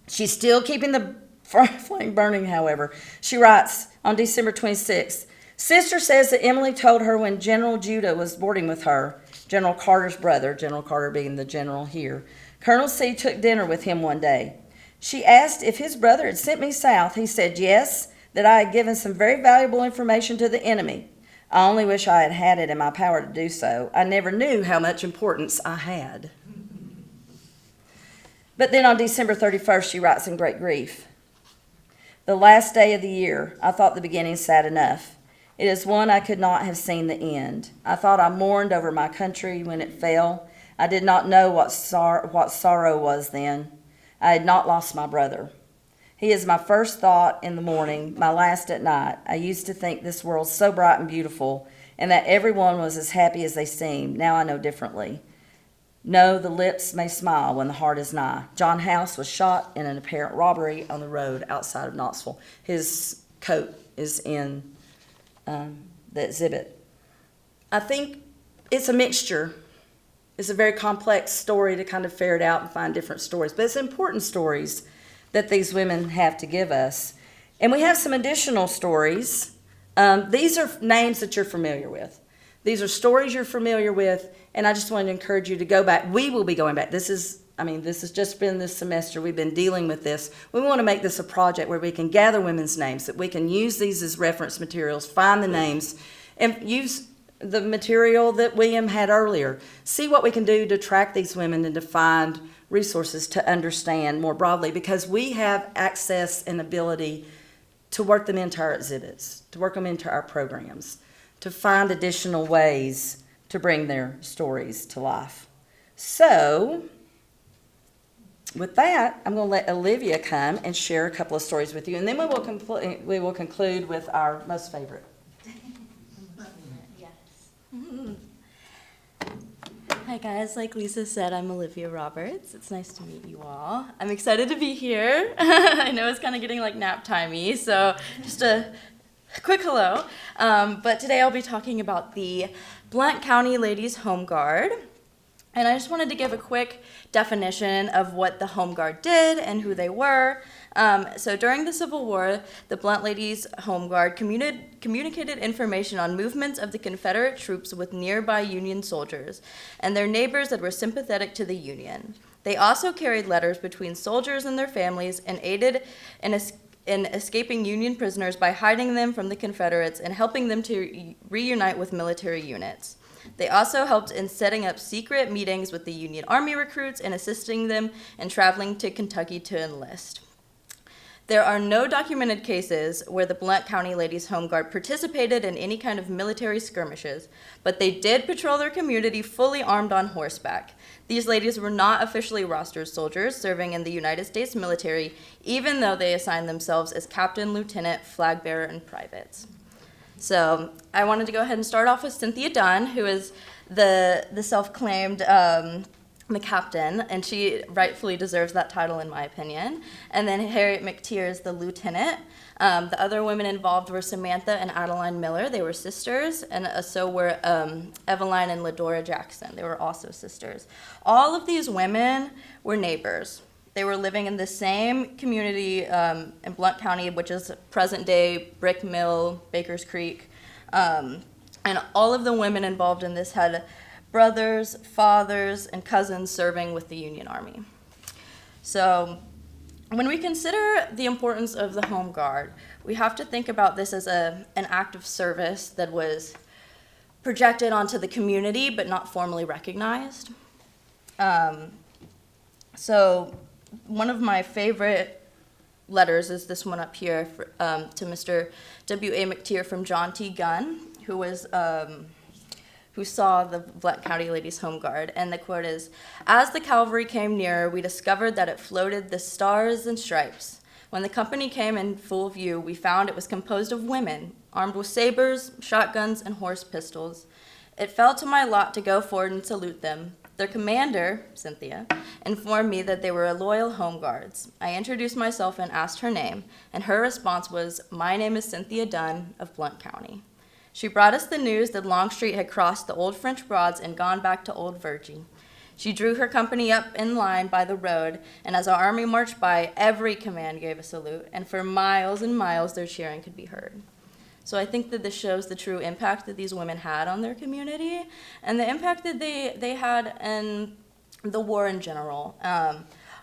She's still keeping the flame burning, however. She writes on December 26th, Sister says that Emily told her when General Judah was boarding with her, General Carter's brother, General Carter being the general here, Colonel C took dinner with him one day. She asked if his brother had sent me south. He said yes, that I had given some very valuable information to the enemy. I only wish I had had it in my power to do so. I never knew how much importance I had. But then on December 31st, she writes in great grief. The last day of the year, I thought the beginning sad enough. It is one I could not have seen the end. I thought I mourned over my country when it fell. I did not know what sorrow was then. I had not lost my brother. He is my first thought in the morning, my last at night. I used to think this world so bright and beautiful, and that everyone was as happy as they seemed. Now I know differently. No, the lips may smile when the heart is nigh. John House was shot in an apparent robbery on the road outside of Knoxville. His coat is in the exhibit. I think it's a mixture. It's a very complex story to kind of ferret out and find different stories, but it's important stories that these women have to give us. And we have some additional stories. These are names that you're familiar with. These are stories you're familiar with, and I just wanted to encourage you to go back. We will be going back. This has just been this semester. We've been dealing with this. We want to make this a project where we can gather women's names, that we can use these as reference materials, find the names, and use the material that William had earlier. See what we can do to track these women and to find resources to understand more broadly, because we have access and ability to work them into our exhibits, to work them into our programs, to find additional ways to bring their stories to life. So, with that, I'm going to let Olivia come and share a couple of stories with you, and then we will conclude with our most favorite. Hi guys, like Lisa said, I'm Olivia Roberts. It's nice to meet you all. I'm excited to be here. I know it's kind of getting like nap timey, so just a quick hello. But today I'll be talking about the Blount County Ladies Home Guard. And I just wanted to give a quick definition of what the Home Guard did and who they were. So during the Civil War, the Blount Ladies Home Guard communicated information on movements of the Confederate troops with nearby Union soldiers and their neighbors that were sympathetic to the Union. They also carried letters between soldiers and their families and aided in escaping Union prisoners by hiding them from the Confederates and helping them to reunite with military units. They also helped in setting up secret meetings with the Union Army recruits and assisting them in traveling to Kentucky to enlist. There are no documented cases where the Blount County Ladies Home Guard participated in any kind of military skirmishes, but they did patrol their community fully armed on horseback. These ladies were not officially rostered soldiers serving in the United States military, even though they assigned themselves as captain, lieutenant, flag bearer, and privates. So I wanted to go ahead and start off with Cynthia Dunn, who is the self-claimed the captain, and she rightfully deserves that title in my opinion. And then Harriet McTeer is the lieutenant. The other women involved were Samantha and Adeline Miller. They were sisters, and so were Eveline and Ladora Jackson. They were also sisters. All of these women were neighbors. They were living in the same community in Blount County, which is present-day Brick Mill, Bakers Creek. And all of the women involved in this had brothers, fathers, and cousins serving with the Union Army. So when we consider the importance of the Home Guard, we have to think about this as an act of service that was projected onto the community but not formally recognized. So one of my favorite letters is this one up here to Mr. W.A. McTeer from John T. Gunn, who saw the Blount County Ladies Home Guard. And the quote is, "As the cavalry came nearer, we discovered that it floated the stars and stripes. When the company came in full view, we found it was composed of women, armed with sabers, shotguns, and horse pistols. It fell to my lot to go forward and salute them. Their commander, Cynthia, informed me that they were loyal home guards. I introduced myself and asked her name, and her response was, 'My name is Cynthia Dunn of Blount County.' She brought us the news that Longstreet had crossed the old French Broads and gone back to Old Virgie. She drew her company up in line by the road, and as our army marched by, every command gave a salute, and for miles and miles their cheering could be heard." So I think that this shows the true impact that these women had on their community and the impact that they had in the war in general.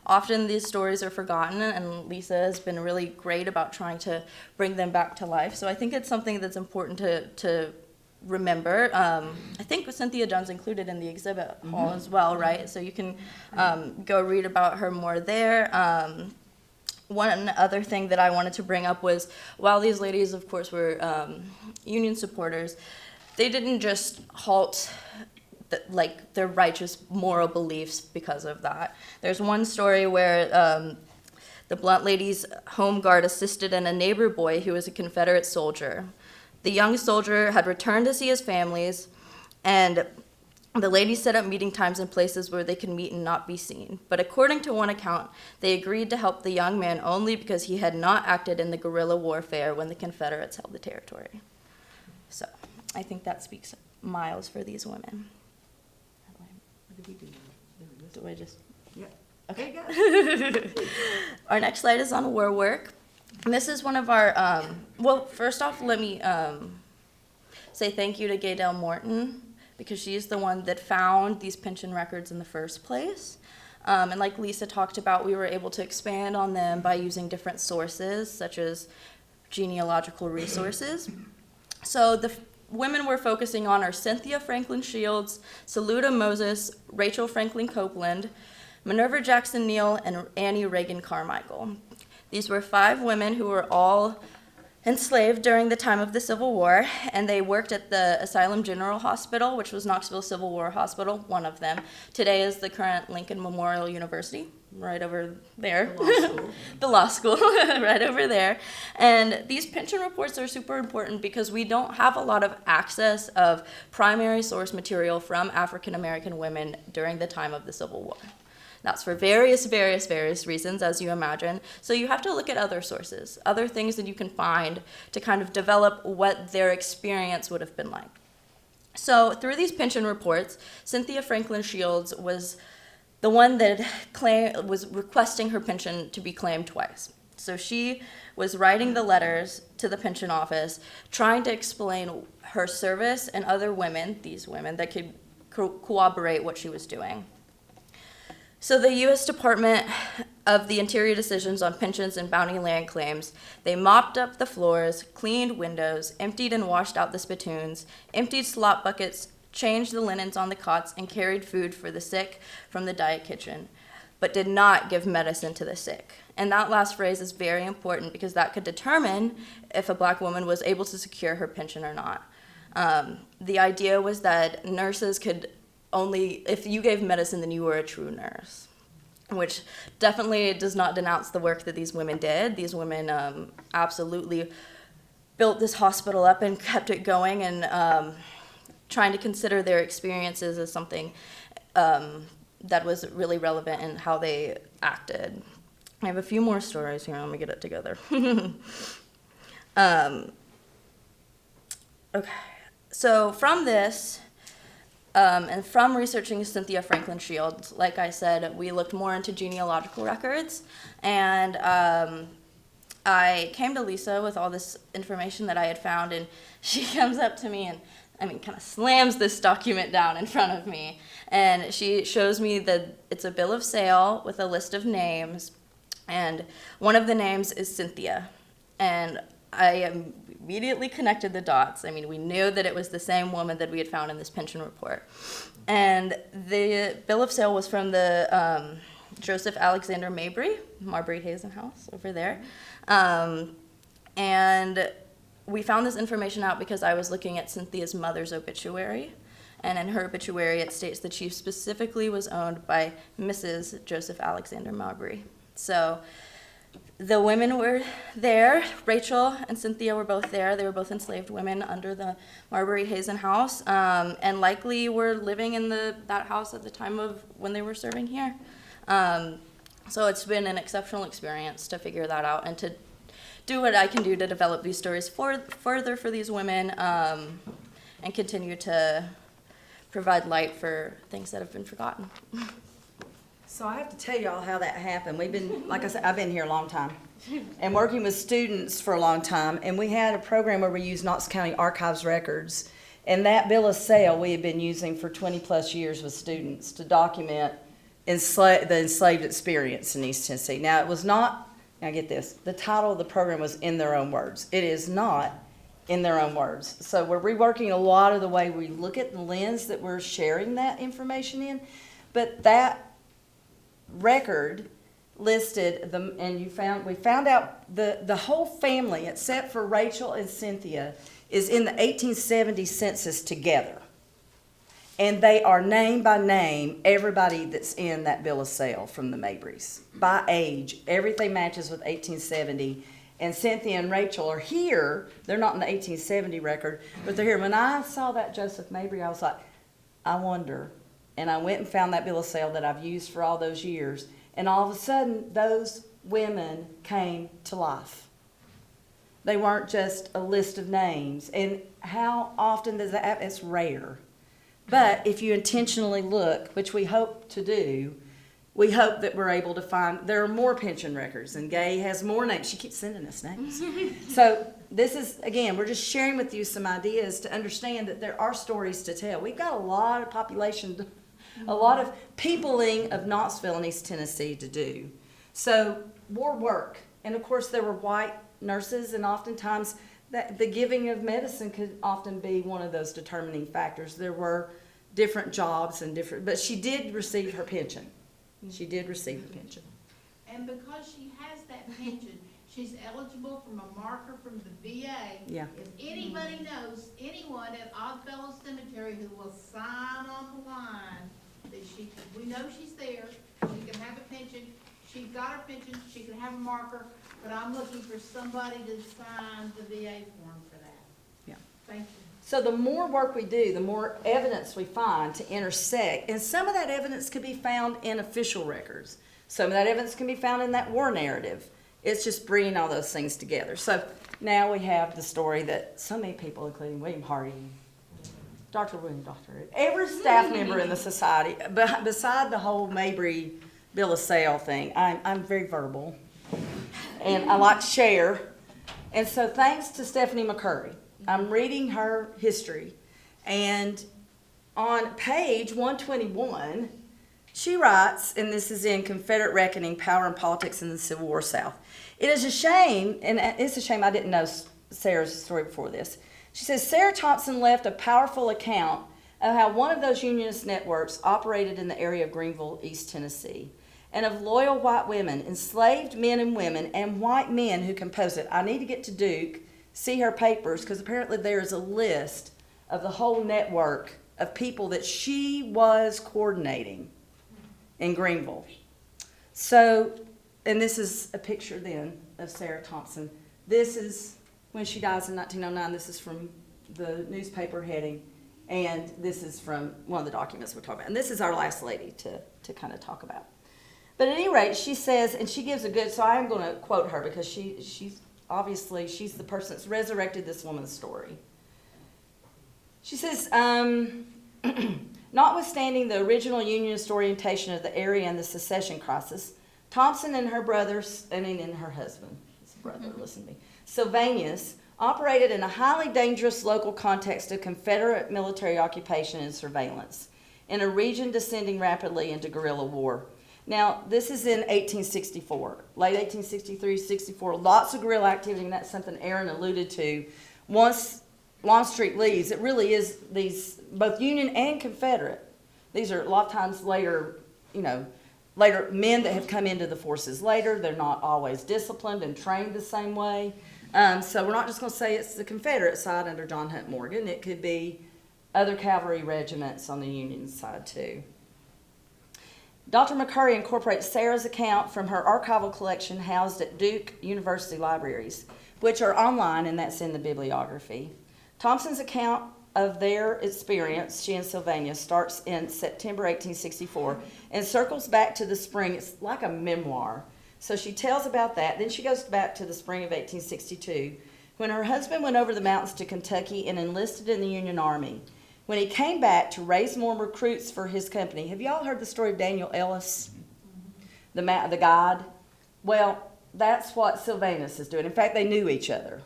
Often these stories are forgotten, and Lisa has been really great about trying to bring them back to life. So I think it's something that's important to remember. I think Cynthia Dunn's included in the exhibit hall as well, right? So you can go read about her more there. One other thing that I wanted to bring up was, while these ladies, of course, were Union supporters, they didn't just halt their righteous moral beliefs because of that. There's one story where the Blunt ladies' home guard assisted in a neighbor boy who was a Confederate soldier. The young soldier had returned to see his families, and the ladies set up meeting times in places where they could meet and not be seen. But according to one account, they agreed to help the young man only because he had not acted in the guerrilla warfare when the Confederates held the territory. So I think that speaks miles for these women. Do I just? Yeah. Okay. Our next slide is on war work. And this is one of our, well, first off, let me say thank you to Gaydell Morton, because she's the one that found these pension records in the first place. And like Lisa talked about, we were able to expand on them by using different sources, such as genealogical resources. So the women we're focusing on are Cynthia Franklin Shields, Saluda Moses, Rachel Franklin Copeland, Minerva Jackson Neal, and Annie Reagan Carmichael. These were 5 women who were all enslaved during the time of the Civil War, and they worked at the Asylum General Hospital, which was Knoxville Civil War Hospital, one of them. Today is the current Lincoln Memorial University, right over there. The law school, right over there. And these pension reports are super important because we don't have a lot of access of primary source material from African American women during the time of the Civil War. That's for various reasons, as you imagine. So you have to look at other sources, other things that you can find to kind of develop what their experience would have been like. So through these pension reports, Cynthia Franklin Shields was the one that was requesting her pension to be claimed twice. So she was writing the letters to the pension office, trying to explain her service and other women, these women, that could corroborate what she was doing. So the U.S. Department of the Interior decisions on pensions and bounty land claims, they mopped up the floors, cleaned windows, emptied and washed out the spittoons, emptied slop buckets, changed the linens on the cots, and carried food for the sick from the diet kitchen, but did not give medicine to the sick. And that last phrase is very important because that could determine if a black woman was able to secure her pension or not. The idea was that nurses could only, if you gave medicine, then you were a true nurse, which definitely does not denounce the work that these women did. These women absolutely built this hospital up and kept it going, and trying to consider their experiences as something that was really relevant in how they acted. I have a few more stories here. Let me get it together. Okay, so from this, and from researching Cynthia Franklin Shields, like I said, we looked more into genealogical records, and I came to Lisa with all this information that I had found, and she comes up to me and, kind of slams this document down in front of me, and she shows me that it's a bill of sale with a list of names, and one of the names is Cynthia, and I immediately connected the dots. We knew that it was the same woman that we had found in this pension report. And the bill of sale was from the Joseph Alexander Marbury Hazen house over there. And we found this information out because I was looking at Cynthia's mother's obituary. And in her obituary, it states that she specifically was owned by Mrs. Joseph Alexander Marbury. So the women were there. Rachel and Cynthia were both there. They were both enslaved women under the Marbury Hazen house, and likely were living in that house at the time of when they were serving here. So it's been an exceptional experience to figure that out and to do what I can do to develop these stories further for these women, and continue to provide light for things that have been forgotten. So I have to tell y'all how that happened. We've been, like I said, I've been here a long time and working with students for a long time. And we had a program where we used Knox County Archives records. And that bill of sale we had been using for 20 plus years with students to document the enslaved experience in East Tennessee. Now it was not, now get this, the title of the program was In Their Own Words. It is not in their own words. So we're reworking a lot of the way we look at the lens that we're sharing that information in. But that record listed them, and we found out the whole family, except for Rachel and Cynthia, is in the 1870 census together. And they are name by name, everybody that's in that bill of sale from the Mabrys. By age, everything matches with 1870. And Cynthia and Rachel are here. They're not in the 1870 record, but they're here. When I saw that Joseph Mabry, I was like, I wonder. And I went and found that bill of sale that I've used for all those years. And all of a sudden, those women came to life. They weren't just a list of names. And how often does that happen? It's rare. But if you intentionally look, which we hope to do, we hope that we're able to find, there are more pension records, and Gay has more names. She keeps sending us names. So this is, again, we're just sharing with you some ideas to understand that there are stories to tell. We've got a lot of population, a lot of peopling of Knoxville and East Tennessee to do. So more work. And of course there were white nurses, and oftentimes the giving of medicine could often be one of those determining factors. There were different jobs and different, but she did receive her pension. She did receive the pension. And because she has that pension, she's eligible from a marker from the VA. Yeah. If anybody knows anyone at Oddfellow Cemetery who will sign on the line, that we know she's there, she can have a pension, she's got her pension, she can have a marker, but I'm looking for somebody to sign the VA form for that. Yeah. Thank you. So the more work we do, the more evidence we find to intersect. And some of that evidence could be found in official records. Some of that evidence can be found in that war narrative. It's just bringing all those things together. So now we have the story that so many people, including William Hardy, Dr. William Doctor, every staff member in the society, but beside the whole Mabry bill of sale thing, I'm very verbal. And I like to share. And so thanks to Stephanie McCurry, I'm reading her history, and on page 121, she writes, and this is in Confederate Reckoning, Power and Politics in the Civil War South. It is a shame, and it's a shame I didn't know Sarah's story before this. She says, Sarah Thompson left a powerful account of how one of those unionist networks operated in the area of Greenville, East Tennessee, and of loyal white women, enslaved men and women, and white men who composed it. I need to get to Duke, see her papers, because apparently there's a list of the whole network of people that she was coordinating in Greenville. So, and this is a picture then of Sarah Thompson. This is when she dies in 1909. This is from the newspaper heading, and this is from one of the documents we're talking about. And this is our last lady to kind of talk about. But at any rate, she says, and she gives a good, so I am going to quote her because she's obviously, she's the person that's resurrected this woman's story. She says, notwithstanding the original unionist orientation of the area and the secession crisis, Thompson and her brothers, and her husband, his brother, listen to me, Sylvanus, operated in a highly dangerous local context of Confederate military occupation and surveillance in a region descending rapidly into guerrilla war. Now, this is in 1864, late 1863, 64, lots of guerrilla activity, and that's something Aaron alluded to. Once Longstreet leaves, it really is these, both Union and Confederate. These are a lot of times later, later men that have come into the forces later. They're not always disciplined and trained the same way. So we're not just going to say it's the Confederate side under John Hunt Morgan. It could be other cavalry regiments on the Union side too. Dr. McCurry incorporates Sarah's account from her archival collection housed at Duke University libraries, which are online, and that's in the bibliography. Thompson's account of their experience, she and Sylvanus, starts in September 1864 and circles back to the spring. It's like a memoir. So she tells about that. Then she goes back to the spring of 1862 when her husband went over the mountains to Kentucky and enlisted in the Union Army. When he came back to raise more recruits for his company, have y'all heard the story of Daniel Ellis, the guide? Well, that's what Sylvanus is doing. In fact, they knew each other,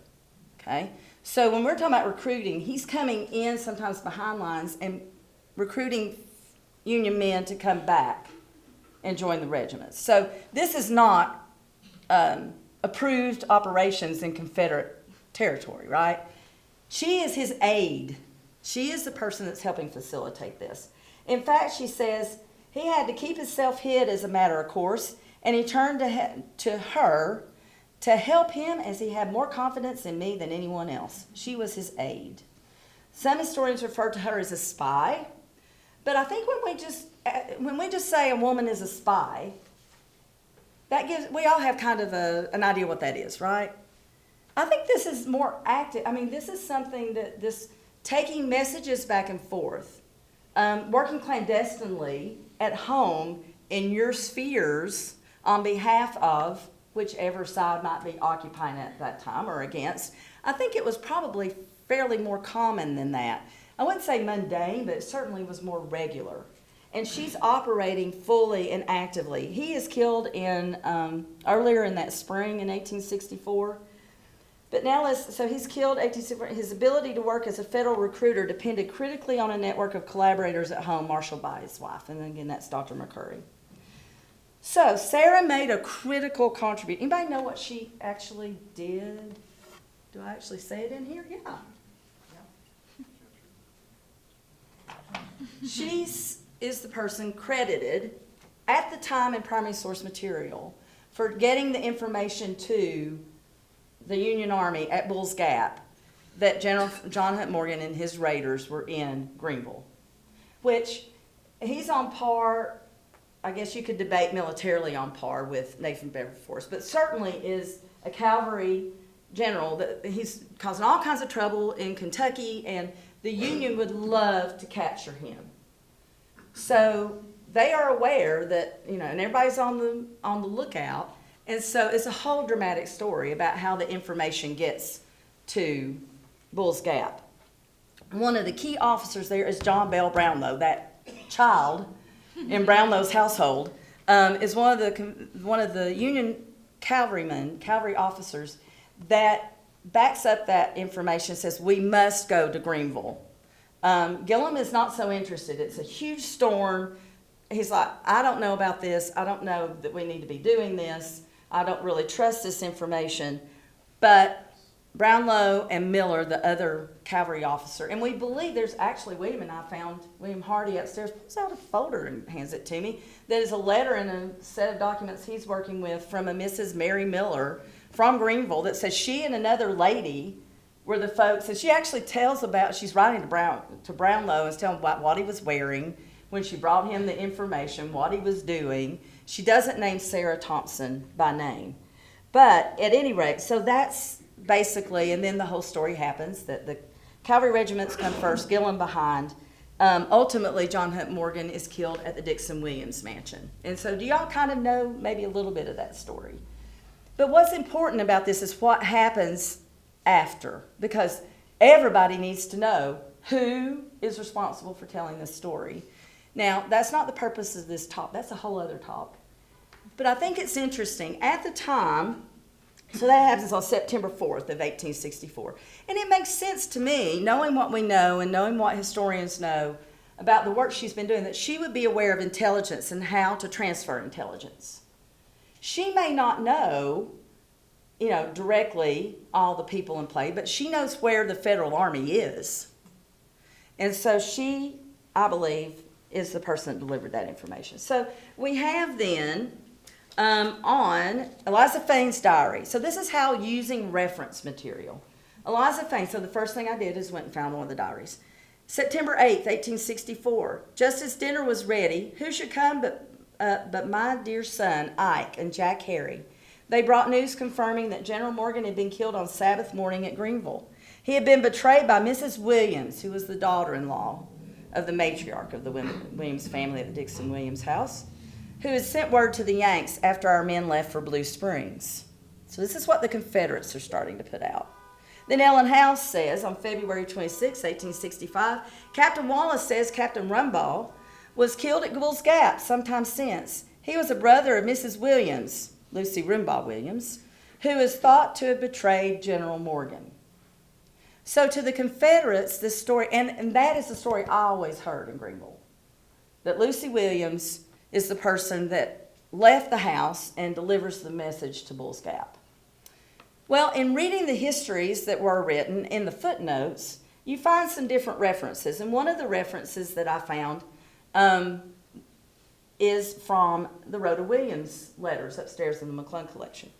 okay? So when we're talking about recruiting, he's coming in sometimes behind lines and recruiting Union men to come back and join the regiments. So this is not approved operations in Confederate territory, right? She is his aide. She is the person that's helping facilitate this. In fact, she says he had to keep himself hid as a matter of course, and he turned to her to help him as he had more confidence in me than anyone else. She was his aide. Some historians refer to her as a spy, but I think when we just say a woman is a spy, we all have kind of an idea what that is, right? I think this is more active. I mean, this is something this taking messages back and forth, working clandestinely at home in your spheres on behalf of whichever side might be occupying at that time or against. I think it was probably fairly more common than that. I wouldn't say mundane, but it certainly was more regular. And she's operating fully and actively. He is killed earlier in that spring in 1864. But now so he's killed 1864. His ability to work as a federal recruiter depended critically on a network of collaborators at home marshaled by his wife. And again, that's Dr. McCurry. So Sarah made a critical contribution. Anybody know what she actually did? Do I actually say it in here? Yeah. She is the person credited at the time in primary source material for getting the information to the Union Army at Bull's Gap that General John Hunt Morgan and his raiders were in Greenville, which he's on par. I guess you could debate militarily on par with Nathan Bedford, but certainly is a cavalry general that he's causing all kinds of trouble in Kentucky, and the Union would love to capture him. So they are aware that, and everybody's on the lookout, and so it's a whole dramatic story about how the information gets to Bull's Gap. One of the key officers there is John Bell Brownlow, that child in Brownlow's household, is one of the Union cavalry officers that backs up that information, says we must go to Greenville. Gillum is not so interested. It's a huge storm. He's like, I don't know about this. I don't know that we need to be doing this. I don't really trust this information. But Brownlow and Miller, the other cavalry officer, and we believe there's actually, William Hardy upstairs pulls out a folder and hands it to me. That is a letter and a set of documents he's working with from a Mrs. Mary Miller from Greenville that says she and another lady were the folks, and she actually tells about, she's writing to Brownlow and telling about what he was wearing when she brought him the information, what he was doing. She doesn't name Sarah Thompson by name. But at any rate, so that's basically, and then the whole story happens that the cavalry regiments come first, Gillum behind. Ultimately, John Hunt Morgan is killed at the Dixon Williams mansion. And so do y'all kind of know maybe a little bit of that story? But what's important about this is what happens after, because everybody needs to know who is responsible for telling this story. Now, that's not the purpose of this talk. That's a whole other talk. But I think it's interesting. At the time, so that happens on September 4th of 1864. And it makes sense to me, knowing what we know and knowing what historians know about the work she's been doing, that she would be aware of intelligence and how to transfer intelligence. She may not know, directly all the people in play, but she knows where the Federal Army is. And so she, I believe, is the person that delivered that information. So we have then on Eliza Fane's diary. So this is how using reference material. Eliza Fane, so the first thing I did is went and found one of the diaries. September 8th, 1864. Just as dinner was ready, who should come but my dear son, Ike, and Jack Harry. They brought news confirming that General Morgan had been killed on Sabbath morning at Greenville. He had been betrayed by Mrs. Williams, who was the daughter-in-law of the matriarch of the Williams family at the Dixon Williams house, who had sent word to the Yanks after our men left for Blue Springs. So this is what the Confederates are starting to put out. Then Ellen House says on February 26, 1865, Captain Wallace says Captain Rumbaugh was killed at Bull's Gap sometime since. He was a brother of Mrs. Williams, Lucy Rumbaugh Williams, who is thought to have betrayed General Morgan. So to the Confederates, this story, and that is the story I always heard in Greenville, that Lucy Williams is the person that left the house and delivers the message to Bull's Gap. Well, in reading the histories that were written in the footnotes, you find some different references. And one of the references that I found is from the Rhoda Williams letters upstairs in the McClung collection.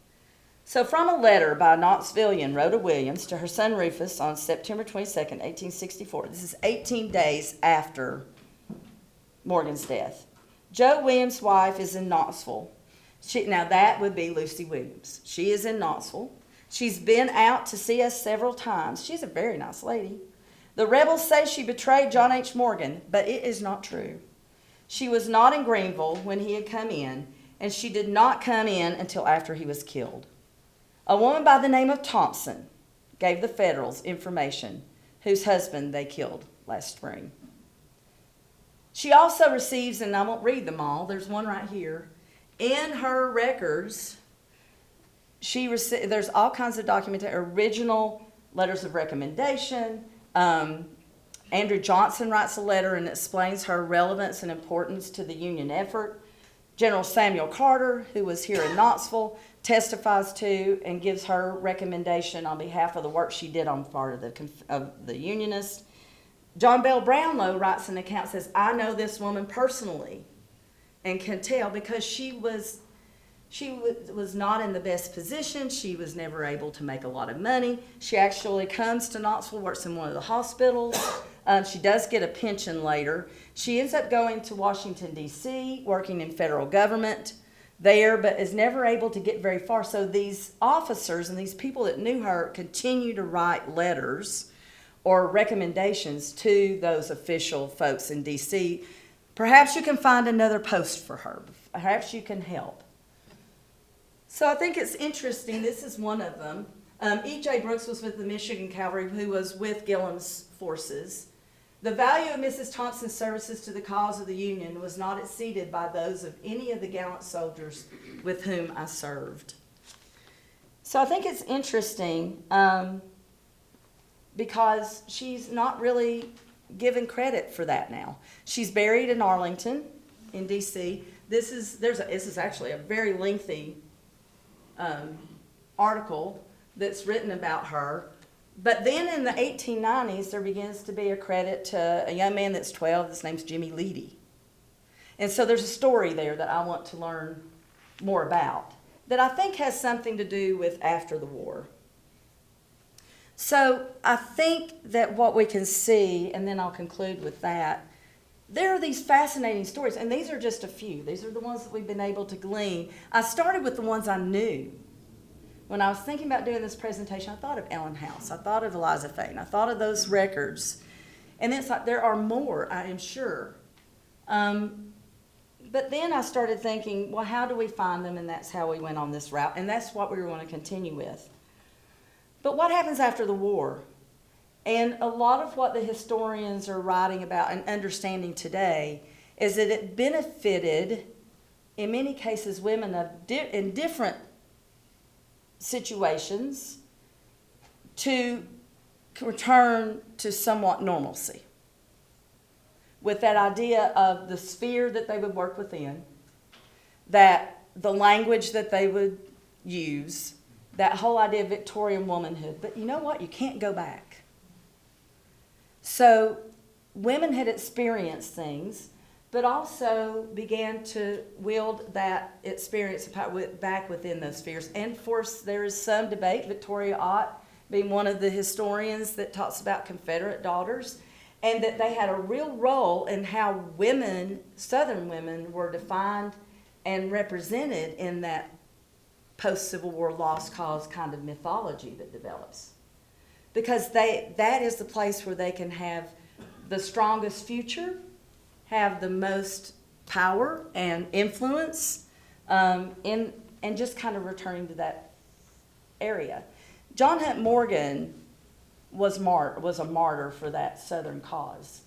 So from a letter by Knoxvillian Rhoda Williams to her son Rufus on September 22nd, 1864. This is 18 days after Morgan's death. Joe Williams' wife is in Knoxville. Now that would be Lucy Williams. She is in Knoxville. She's been out to see us several times. She's a very nice lady. The rebels say she betrayed John H. Morgan, but it is not true. She was not in Greenville when he had come in, and she did not come in until after he was killed. A woman by the name of Thompson gave the Federals information whose husband they killed last spring. She also receives, and I won't read them all, there's one right here. In her records, there's all kinds of documentation, original letters of recommendation. Andrew Johnson writes a letter and explains her relevance and importance to the Union effort. General Samuel Carter, who was here in Knoxville, testifies to and gives her recommendation on behalf of the work she did on part of the Unionists. John Bell Brownlow writes an account, says, I know this woman personally and can tell because she was not in the best position. She was never able to make a lot of money. She actually comes to Knoxville, works in one of the hospitals. She does get a pension later. She ends up going to Washington, D.C., working in federal government there, but is never able to get very far. So these officers and these people that knew her continue to write letters or recommendations to those official folks in D.C. Perhaps you can find another post for her. Perhaps you can help. So I think it's interesting. This is one of them. E.J. Brooks was with the Michigan Cavalry, who was with Gillam's forces. The value of Mrs. Thompson's services to the cause of the Union was not exceeded by those of any of the gallant soldiers with whom I served. So I think it's interesting because she's not really given credit for that now. She's buried in Arlington, in D.C. This is actually a very lengthy article that's written about her. But then in the 1890s, there begins to be a credit to a young man that's 12. His name's Jimmy Leedy. And so there's a story there that I want to learn more about that I think has something to do with after the war. So I think that what we can see, and then I'll conclude with that, there are these fascinating stories, and these are just a few. These are the ones that we've been able to glean. I started with the ones I knew. When I was thinking about doing this presentation, I thought of Ellen House. I thought of Eliza Fane. I thought of those records. And then it's like, there are more, I am sure. But then I started thinking, well, how do we find them? And that's how we went on this route. And that's what we want to continue with. But what happens after the war? And a lot of what the historians are writing about and understanding today is that it benefited, in many cases, women in different situations to return to somewhat normalcy. With that idea of the sphere that they would work within, that the language that they would use, that whole idea of Victorian womanhood. But you know what? You can't go back. So women had experienced things, but also began to wield that experience back within those spheres. And of course, there is some debate, Victoria Ott being one of the historians that talks about Confederate daughters, and that they had a real role in how women, Southern women, were defined and represented in that post-Civil War lost cause kind of mythology that develops. Because that is the place where they can have the strongest future, have the most power and influence, and just kind of returning to that area. John Hunt Morgan was a martyr for that Southern cause.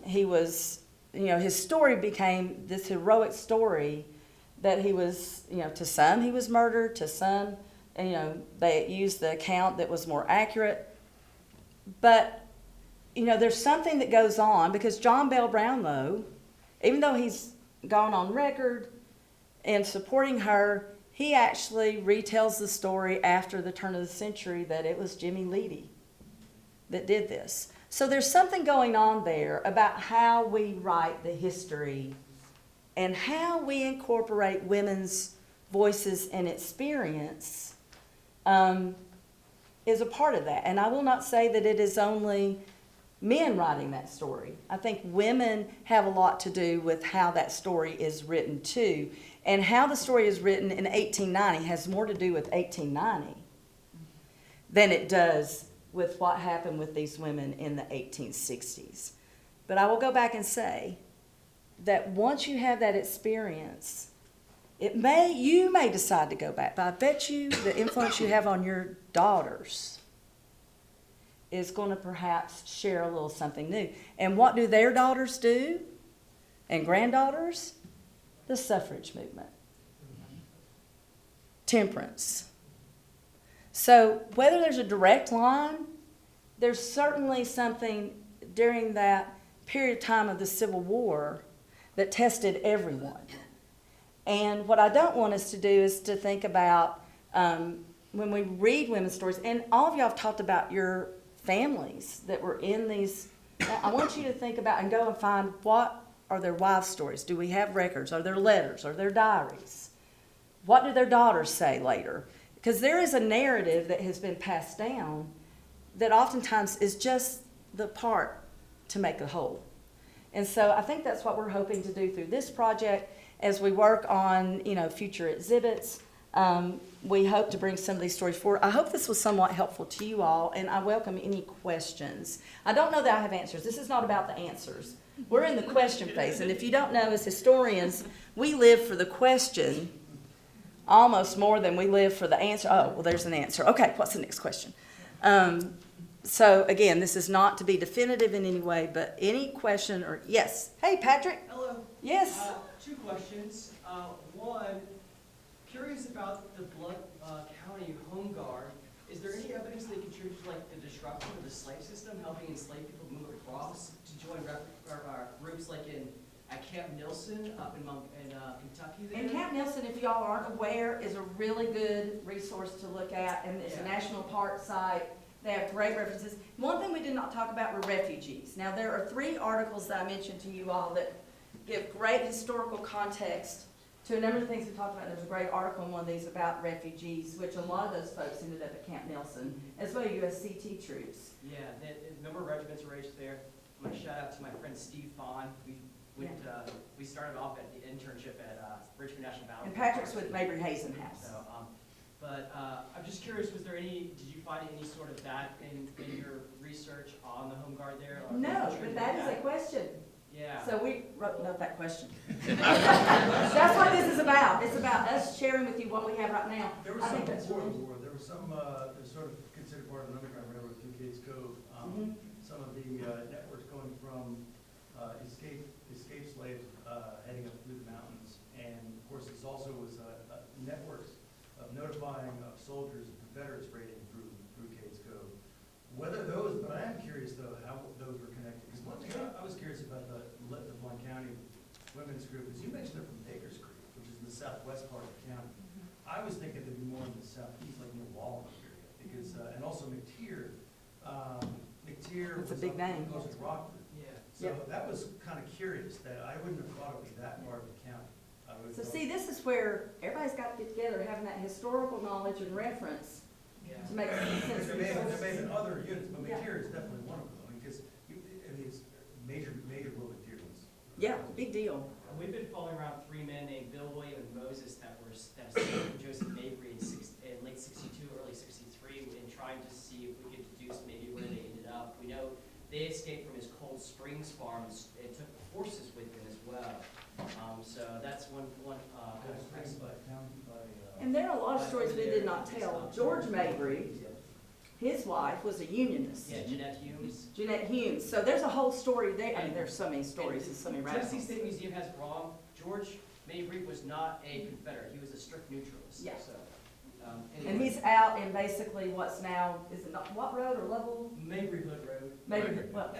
He was, his story became this heroic story that he was, to some he was murdered, to some, they used the account that was more accurate. But there's something that goes on because John Bell Brownlow, even though he's gone on record in supporting her, he actually retells the story after the turn of the century that it was Jimmy Leedy that did this. So there's something going on there about how we write the history and how we incorporate women's voices and experience is a part of that. And I will not say that it is only men writing that story. I think women have a lot to do with how that story is written too. And how the story is written in 1890 has more to do with 1890 than it does with what happened with these women in the 1860s. But I will go back and say that once you have that experience, you may decide to go back, but I bet you the influence you have on your daughters is going to perhaps share a little something new. And what do their daughters do? And granddaughters? The suffrage movement. Temperance. So whether there's a direct line, there's certainly something during that period of time of the Civil War that tested everyone. And what I don't want us to do is to think about when we read women's stories, and all of y'all have talked about your families that were in these. I want you to think about and go and find what are their wives' stories. Do we have records? Are there letters? Are there diaries? What do their daughters say later? Because there is a narrative that has been passed down that oftentimes is just the part to make the whole. And so I think that's what we're hoping to do through this project as we work on, future exhibits. We hope to bring some of these stories forward. I hope this was somewhat helpful to you all, and I welcome any questions. I don't know that I have answers. This is not about the answers. We're in the question phase, and if you don't know, as historians, we live for the question almost more than we live for the answer. Oh, well, there's an answer. Okay, what's the next question? So again, this is not to be definitive in any way, but any question or yes. Hey, Patrick. Hello. Yes. Two questions. One, curious about the Blood County Home Guard. Is there any evidence they contributed to the disruption of the slave system, helping enslaved people move across to join groups at Camp Nelson up in Kentucky there? And Camp Nelson, if y'all aren't aware, is a really good resource to look at, and it's a national park site. They have great references. One thing we did not talk about were refugees. Now, there are 3 articles that I mentioned to you all that give great historical context to a number of things we talked about. There's a great article in one of these about refugees, which a lot of those folks ended up at Camp Nelson, as well as USCT troops. Yeah, a number of regiments were raised there. I'm going to shout out to my friend Steve Fawn. We started off at the internship at Richmond National Battlefield. And Patrick's with Mabry Hazen House. So, I'm just curious, did you find any sort of that in your research on the Home Guard there? Or No, but that is a question. Yeah. So we wrote that question. That's what this is about. It's about us sharing with you what we have right now. There was I some think that's before the really. war. There was some, there's sort of considered part of an underground railroad through Cades Cove. Some of the networks going from escaped slaves heading up through the mountains. And of course, this also was networks of notifying of soldiers of Confederates raiding through Cades Cove. But I am curious though how those were connected. Because one thing I was curious about the Blount County Women's Group is you mentioned they're from Baker's Creek, which is in the southwest part of the county. I was thinking they'd be more in the southeast, like near Walnut area, because and also McTier. That's a big name. Close to Rockford. Yeah. So that was kind of curious that I wouldn't have thought it was that part of the county. So see, this is where everybody's got to get together, having that historical knowledge and reference Yeah. to make sense. There may have been other units, but Yeah. McTier is definitely one of them. I mean, because it's major Will McTier was. Yeah, big deal. And we've been following around 3 men named Bill, William, and Moses that escaped from Joseph Mabry in late '62, early '63, and trying to see if we could deduce maybe where they ended up. We know they escaped from his Cold Springs farm and took the horses with them as well. So that's one. And there are a lot of stories we did not tell. George Mabry, his wife, was a unionist. Yeah, Jeanette Humes. Jeanette Humes. So there's a whole story there. I mean, there's so many stories and so many Tennessee rabbits. State Museum has it wrong. George Mabry was not a Confederate. He was a strict neutralist. Yeah. So, And he's out in basically what's now, is it not, what road or level? Mabry Hood Road. Maybe, well,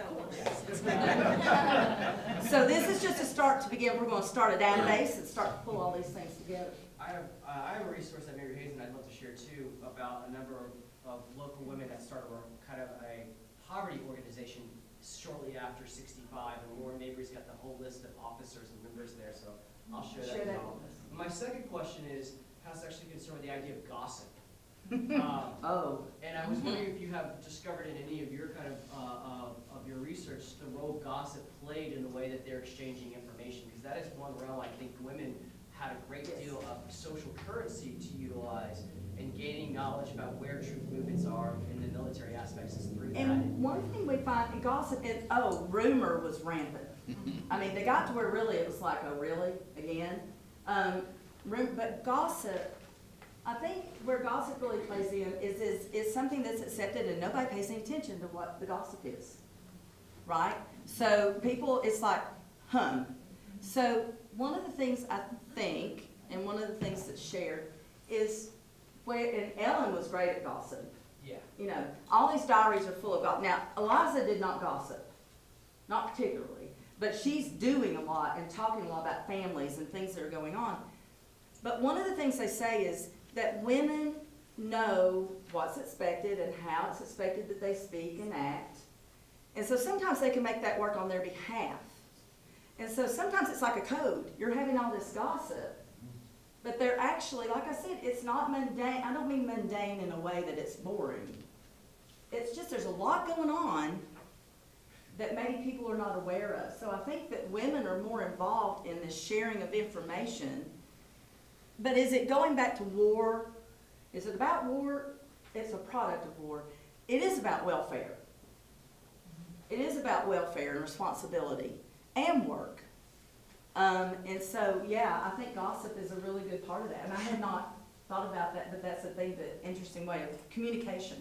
so this is just a start to begin. We're going to start a database and start to pull all these things together. I have a resource at Mary Hazen I'd love to share too about a number of local women that started kind of a poverty organization shortly after 65, and Warren Mabry's got the whole list of officers and members there, so I'll share that with y'all. My second question has actually concern with the idea of gossip. Oh. And I was wondering if you have discovered in any of your kind of your research the role gossip played in the way that they're exchanging information, because that is one realm I think women had a great deal of social currency to utilize in gaining knowledge about where troop movements are in the military aspects is through that. And one thing we find in gossip is, rumor was rampant. I mean, they got to where really it was like, oh, really, again? But gossip, I think where gossip really plays in is something that's accepted and nobody pays any attention to what the gossip is, right? So people, it's like, So one of the things I think, and one of the things that's shared is and Ellen was great at gossip. Yeah. You know, all these diaries are full of gossip. Now, Eliza did not gossip, not particularly, but she's doing a lot and talking a lot about families and things that are going on. But one of the things they say is that women know what's expected and how it's expected that they speak and act. And so sometimes they can make that work on their behalf. And so sometimes it's like a code. You're having all this gossip, but they're actually, like I said, it's not mundane. I don't mean mundane in a way that it's boring. It's just there's a lot going on that maybe people are not aware of. So I think that women are more involved in the sharing of information. But is it going back to war? Is it about war? It's a product of war. It is about welfare. It is about welfare and responsibility and work. And so, yeah, I think gossip is a really good part of that. And I had not thought about that, but that's the interesting way of communication.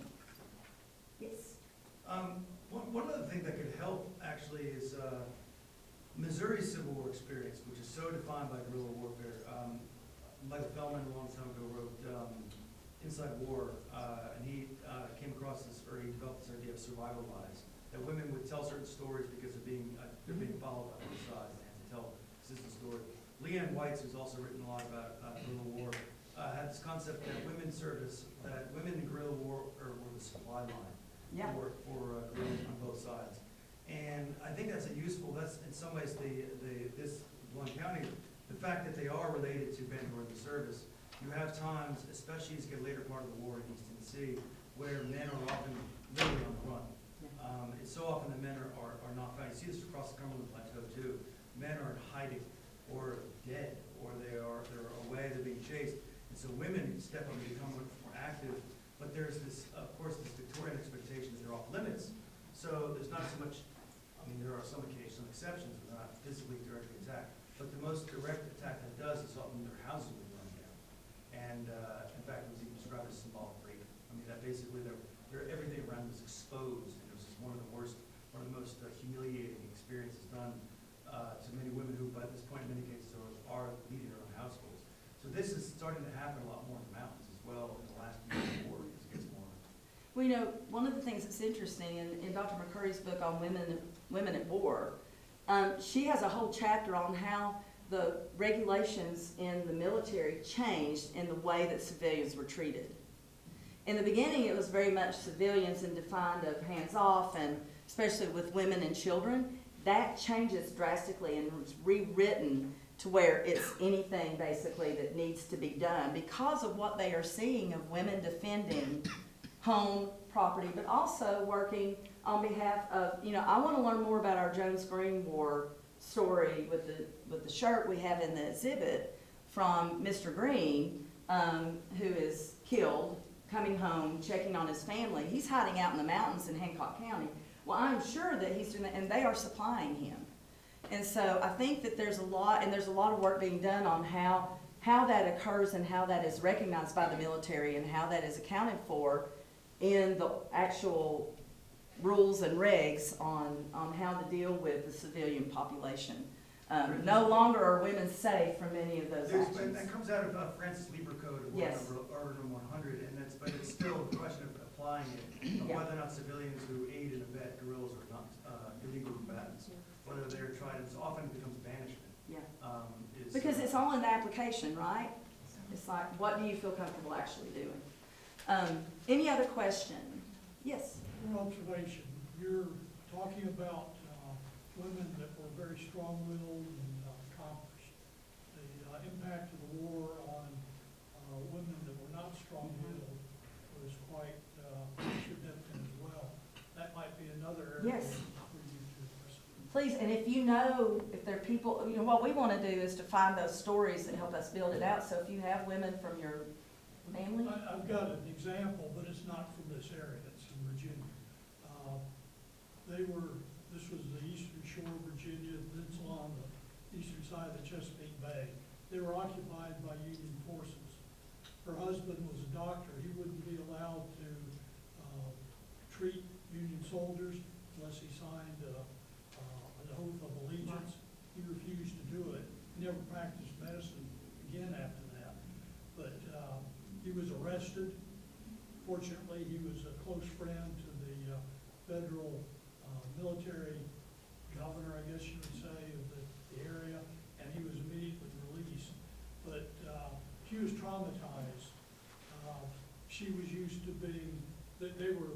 Yes? One other thing that could help actually is Missouri's Civil War experience, which is so defined by guerrilla warfare. Michael Feldman a long time ago wrote Inside War, and he came across this, or he developed this idea of survival lies, that women would tell certain stories because they're being followed by both sides. They have to tell a consistent story. Leanne Whites, who's also written a lot about guerrilla war, had this concept that that women in guerrilla war were the supply line for guerrillas on both sides. And I think that's that's in some ways this Blount County, the fact that they are related to men who are in the service. You have times, especially as you get later part of the war in East Tennessee, where men are often literally on the run. It's so often that men are not found. You see this across the Cumberland Plateau too. Men are hiding or dead, or they're away, they're being chased. And so women step up and become much more active. But there's this, of course, this Victorian expectation that they're off limits. So there's not so much, there are some occasions, some exceptions, but they're not physically directly attacked. But the most direct attack that does is often their houses will run down. And in fact, it was even described as symbolic rape. That basically everything around them was exposed, and it was just one of the most humiliating experiences done to many women who, by this point, in many cases, are leading their own households. So this is starting to happen a lot more in the mountains as well in the last year of the war, because it gets more. Well, one of the things that's interesting in Dr. McCurry's book on women at war, she has a whole chapter on how the regulations in the military changed in the way that civilians were treated. In the beginning, it was very much civilians and defined of hands off, and especially with women and children. That changes drastically and was rewritten to where it's anything basically that needs to be done because of what they are seeing of women defending home, property, but also working on behalf of, I want to learn more about our Jones Green War story with the shirt we have in the exhibit from Mr. Green, who is killed, coming home, checking on his family. He's hiding out in the mountains in Hancock County. Well, I'm sure that he's doing that, and they are supplying him. And so I think that there's a lot of work being done on how that occurs and how that is recognized by the military and how that is accounted for in the actual rules and regs on how to deal with the civilian population. No longer are women safe from any of those actions. That comes out of Francis Lieber Code of Yes. Order 100, but it's still a question of applying it, of whether or not civilians who aid and abet guerrillas are not illegal combatants, whether they're tried. It often becomes banishment. Yeah. Because it's all in the application, right? It's like, what do you feel comfortable actually doing? Any other question? Yes? Your observation, you're talking about women that were very strong-willed and accomplished. The impact of the war on women that were not strong-willed was quite significant as well. That might be another area Yes. for you to pursue. Please, and if you know, if there are people, you know, what we want to do is to find those stories that help us build it out. So if you have women from your family, I've got an example, but it's not from this area, it's in Virginia. This was the eastern shore of Virginia, peninsula on the eastern side of the Chesapeake Bay. They were occupied by Union forces. Her husband was a doctor. He wouldn't be allowed to treat Union soldiers unless he signed an oath of allegiance. He refused to do it. He never practiced medicine again after that. But he was arrested. Fortunately, he was a close friend to the federal military governor, I guess you would say, of the area, and he was immediately released. But she was traumatized. She was used to being, they were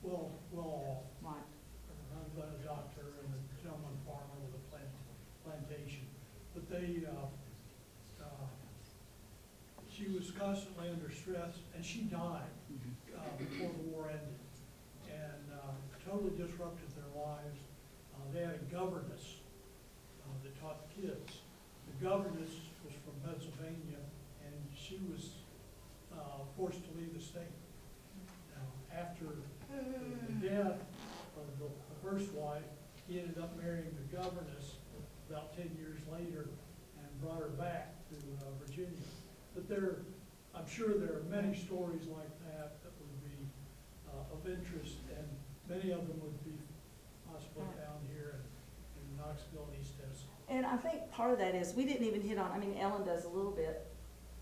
well off. right, Her husband, a doctor, and a gentleman farmer with a plantation. But she was constantly under stress, and she died before the war ended, and totally disrupted their lives. They had a governess that taught the kids. The governess was from Pennsylvania, and she was forced to leave the state. Now, after the death of the first wife, he ended up marrying the governess about 10 years later and brought her back to Virginia. But I'm sure there are many stories like that that would be of interest, and many of them would be possibly found here in Knoxville and East Tennessee. and I think part of that is, we didn't even hit on, I mean, Ellen does a little bit.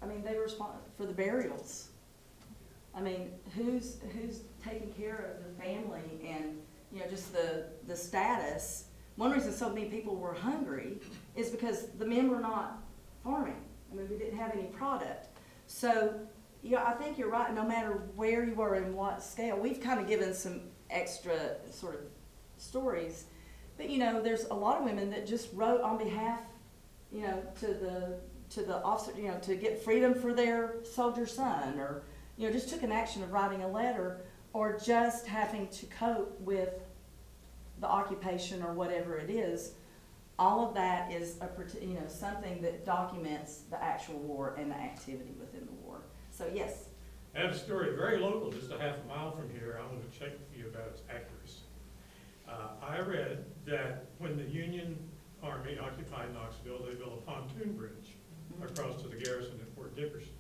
I mean, they were responsible for the burials. I mean, who's taking care of the family and, you know, just the status. One reason so many people were hungry is because the men were not farming. I mean, we didn't have any product. So, yeah, I think you're right, no matter where you were and what scale. We've kind of given some extra sort of stories. But, you know, there's a lot of women that just wrote on behalf, you know, to the officer, you know, to get freedom for their soldier son, or, you know, just took an action of writing a letter, or just having to cope with the occupation or whatever it is. All of that is something that documents the actual war and the activity within the war. So yes. I have a story very local, just a half a mile from here. I want to check with you about its accuracy. I read that when the Union Army occupied Knoxville, they built a pontoon bridge across to the garrison at Fort Dickerson.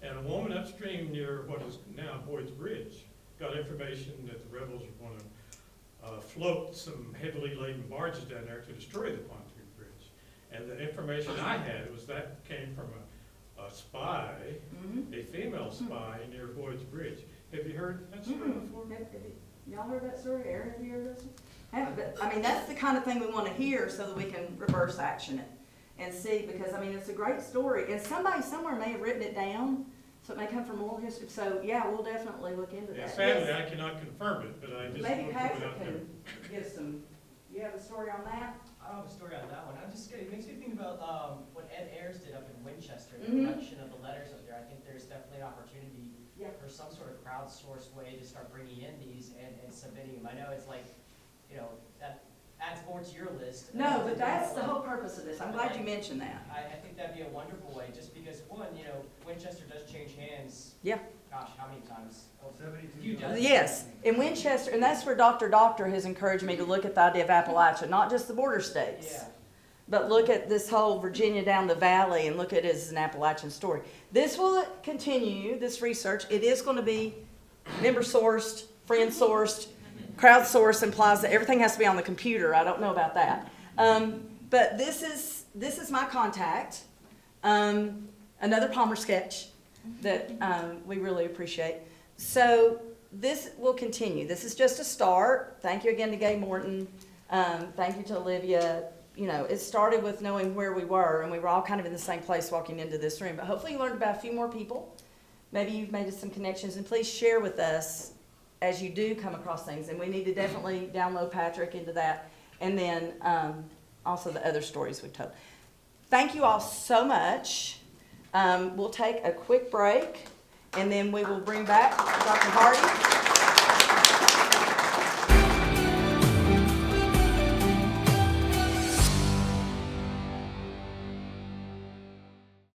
And a woman upstream near what is now Boyd's Bridge got information that the rebels were going to float some heavily laden barges down there to destroy the pontoon bridge. And the information I had was that came from a spy, a female spy near Boyd's Bridge. Have you heard that story before? Y'all heard that story? Aaron, have you heard this one? Haven't, but, I mean, that's the kind of thing we want to hear so that we can reverse action it and see, because, I mean, it's a great story. And somebody somewhere may have written it down, so it may come from oral history. So, yeah, we'll definitely look into Yeah, that. sadly, Yes. I cannot confirm it, but I just Maybe want to put it Patrick out there. can give some, you have a story on that? I don't have a story on that one. I'm just kidding. It makes me think about what Ed Ayers did up in Winchester, the Mhm. production of the letters up there. I think there's definitely an opportunity Yeah. for some sort of crowdsourced way to start bringing in these and submitting them. I know it's like, you know, that adds more to your list. No, but that's the whole purpose of this. I'm glad you mentioned that. I think that'd be a wonderful way, just because, one, you know, Winchester does change hands. Yeah. Gosh, how many times? Oh, 72 few times. dozen. Yes, in Winchester, and that's where Dr. Doctor has encouraged me to look at the idea of Appalachia, not just the border states. Yeah. But look at this whole Virginia down the valley and look at it as an Appalachian story. This will continue, this research. It is going to be member-sourced, friend-sourced. Crowdsource implies that everything has to be on the computer. I don't know about that. But this is my contact. Another Palmer sketch that we really appreciate. So this will continue. This is just a start. Thank you again to Gay Morton. Thank you to Olivia. you know, it started with knowing where we were, and we were all kind of in the same place walking into this room. But hopefully you learned about a few more people. Maybe you've made some connections, and please share with us as you do come across things. And we need to definitely download Patrick into that, and then also the other stories we've told. Thank you all so much. We'll take a quick break, and then we will bring back Dr. Hardy.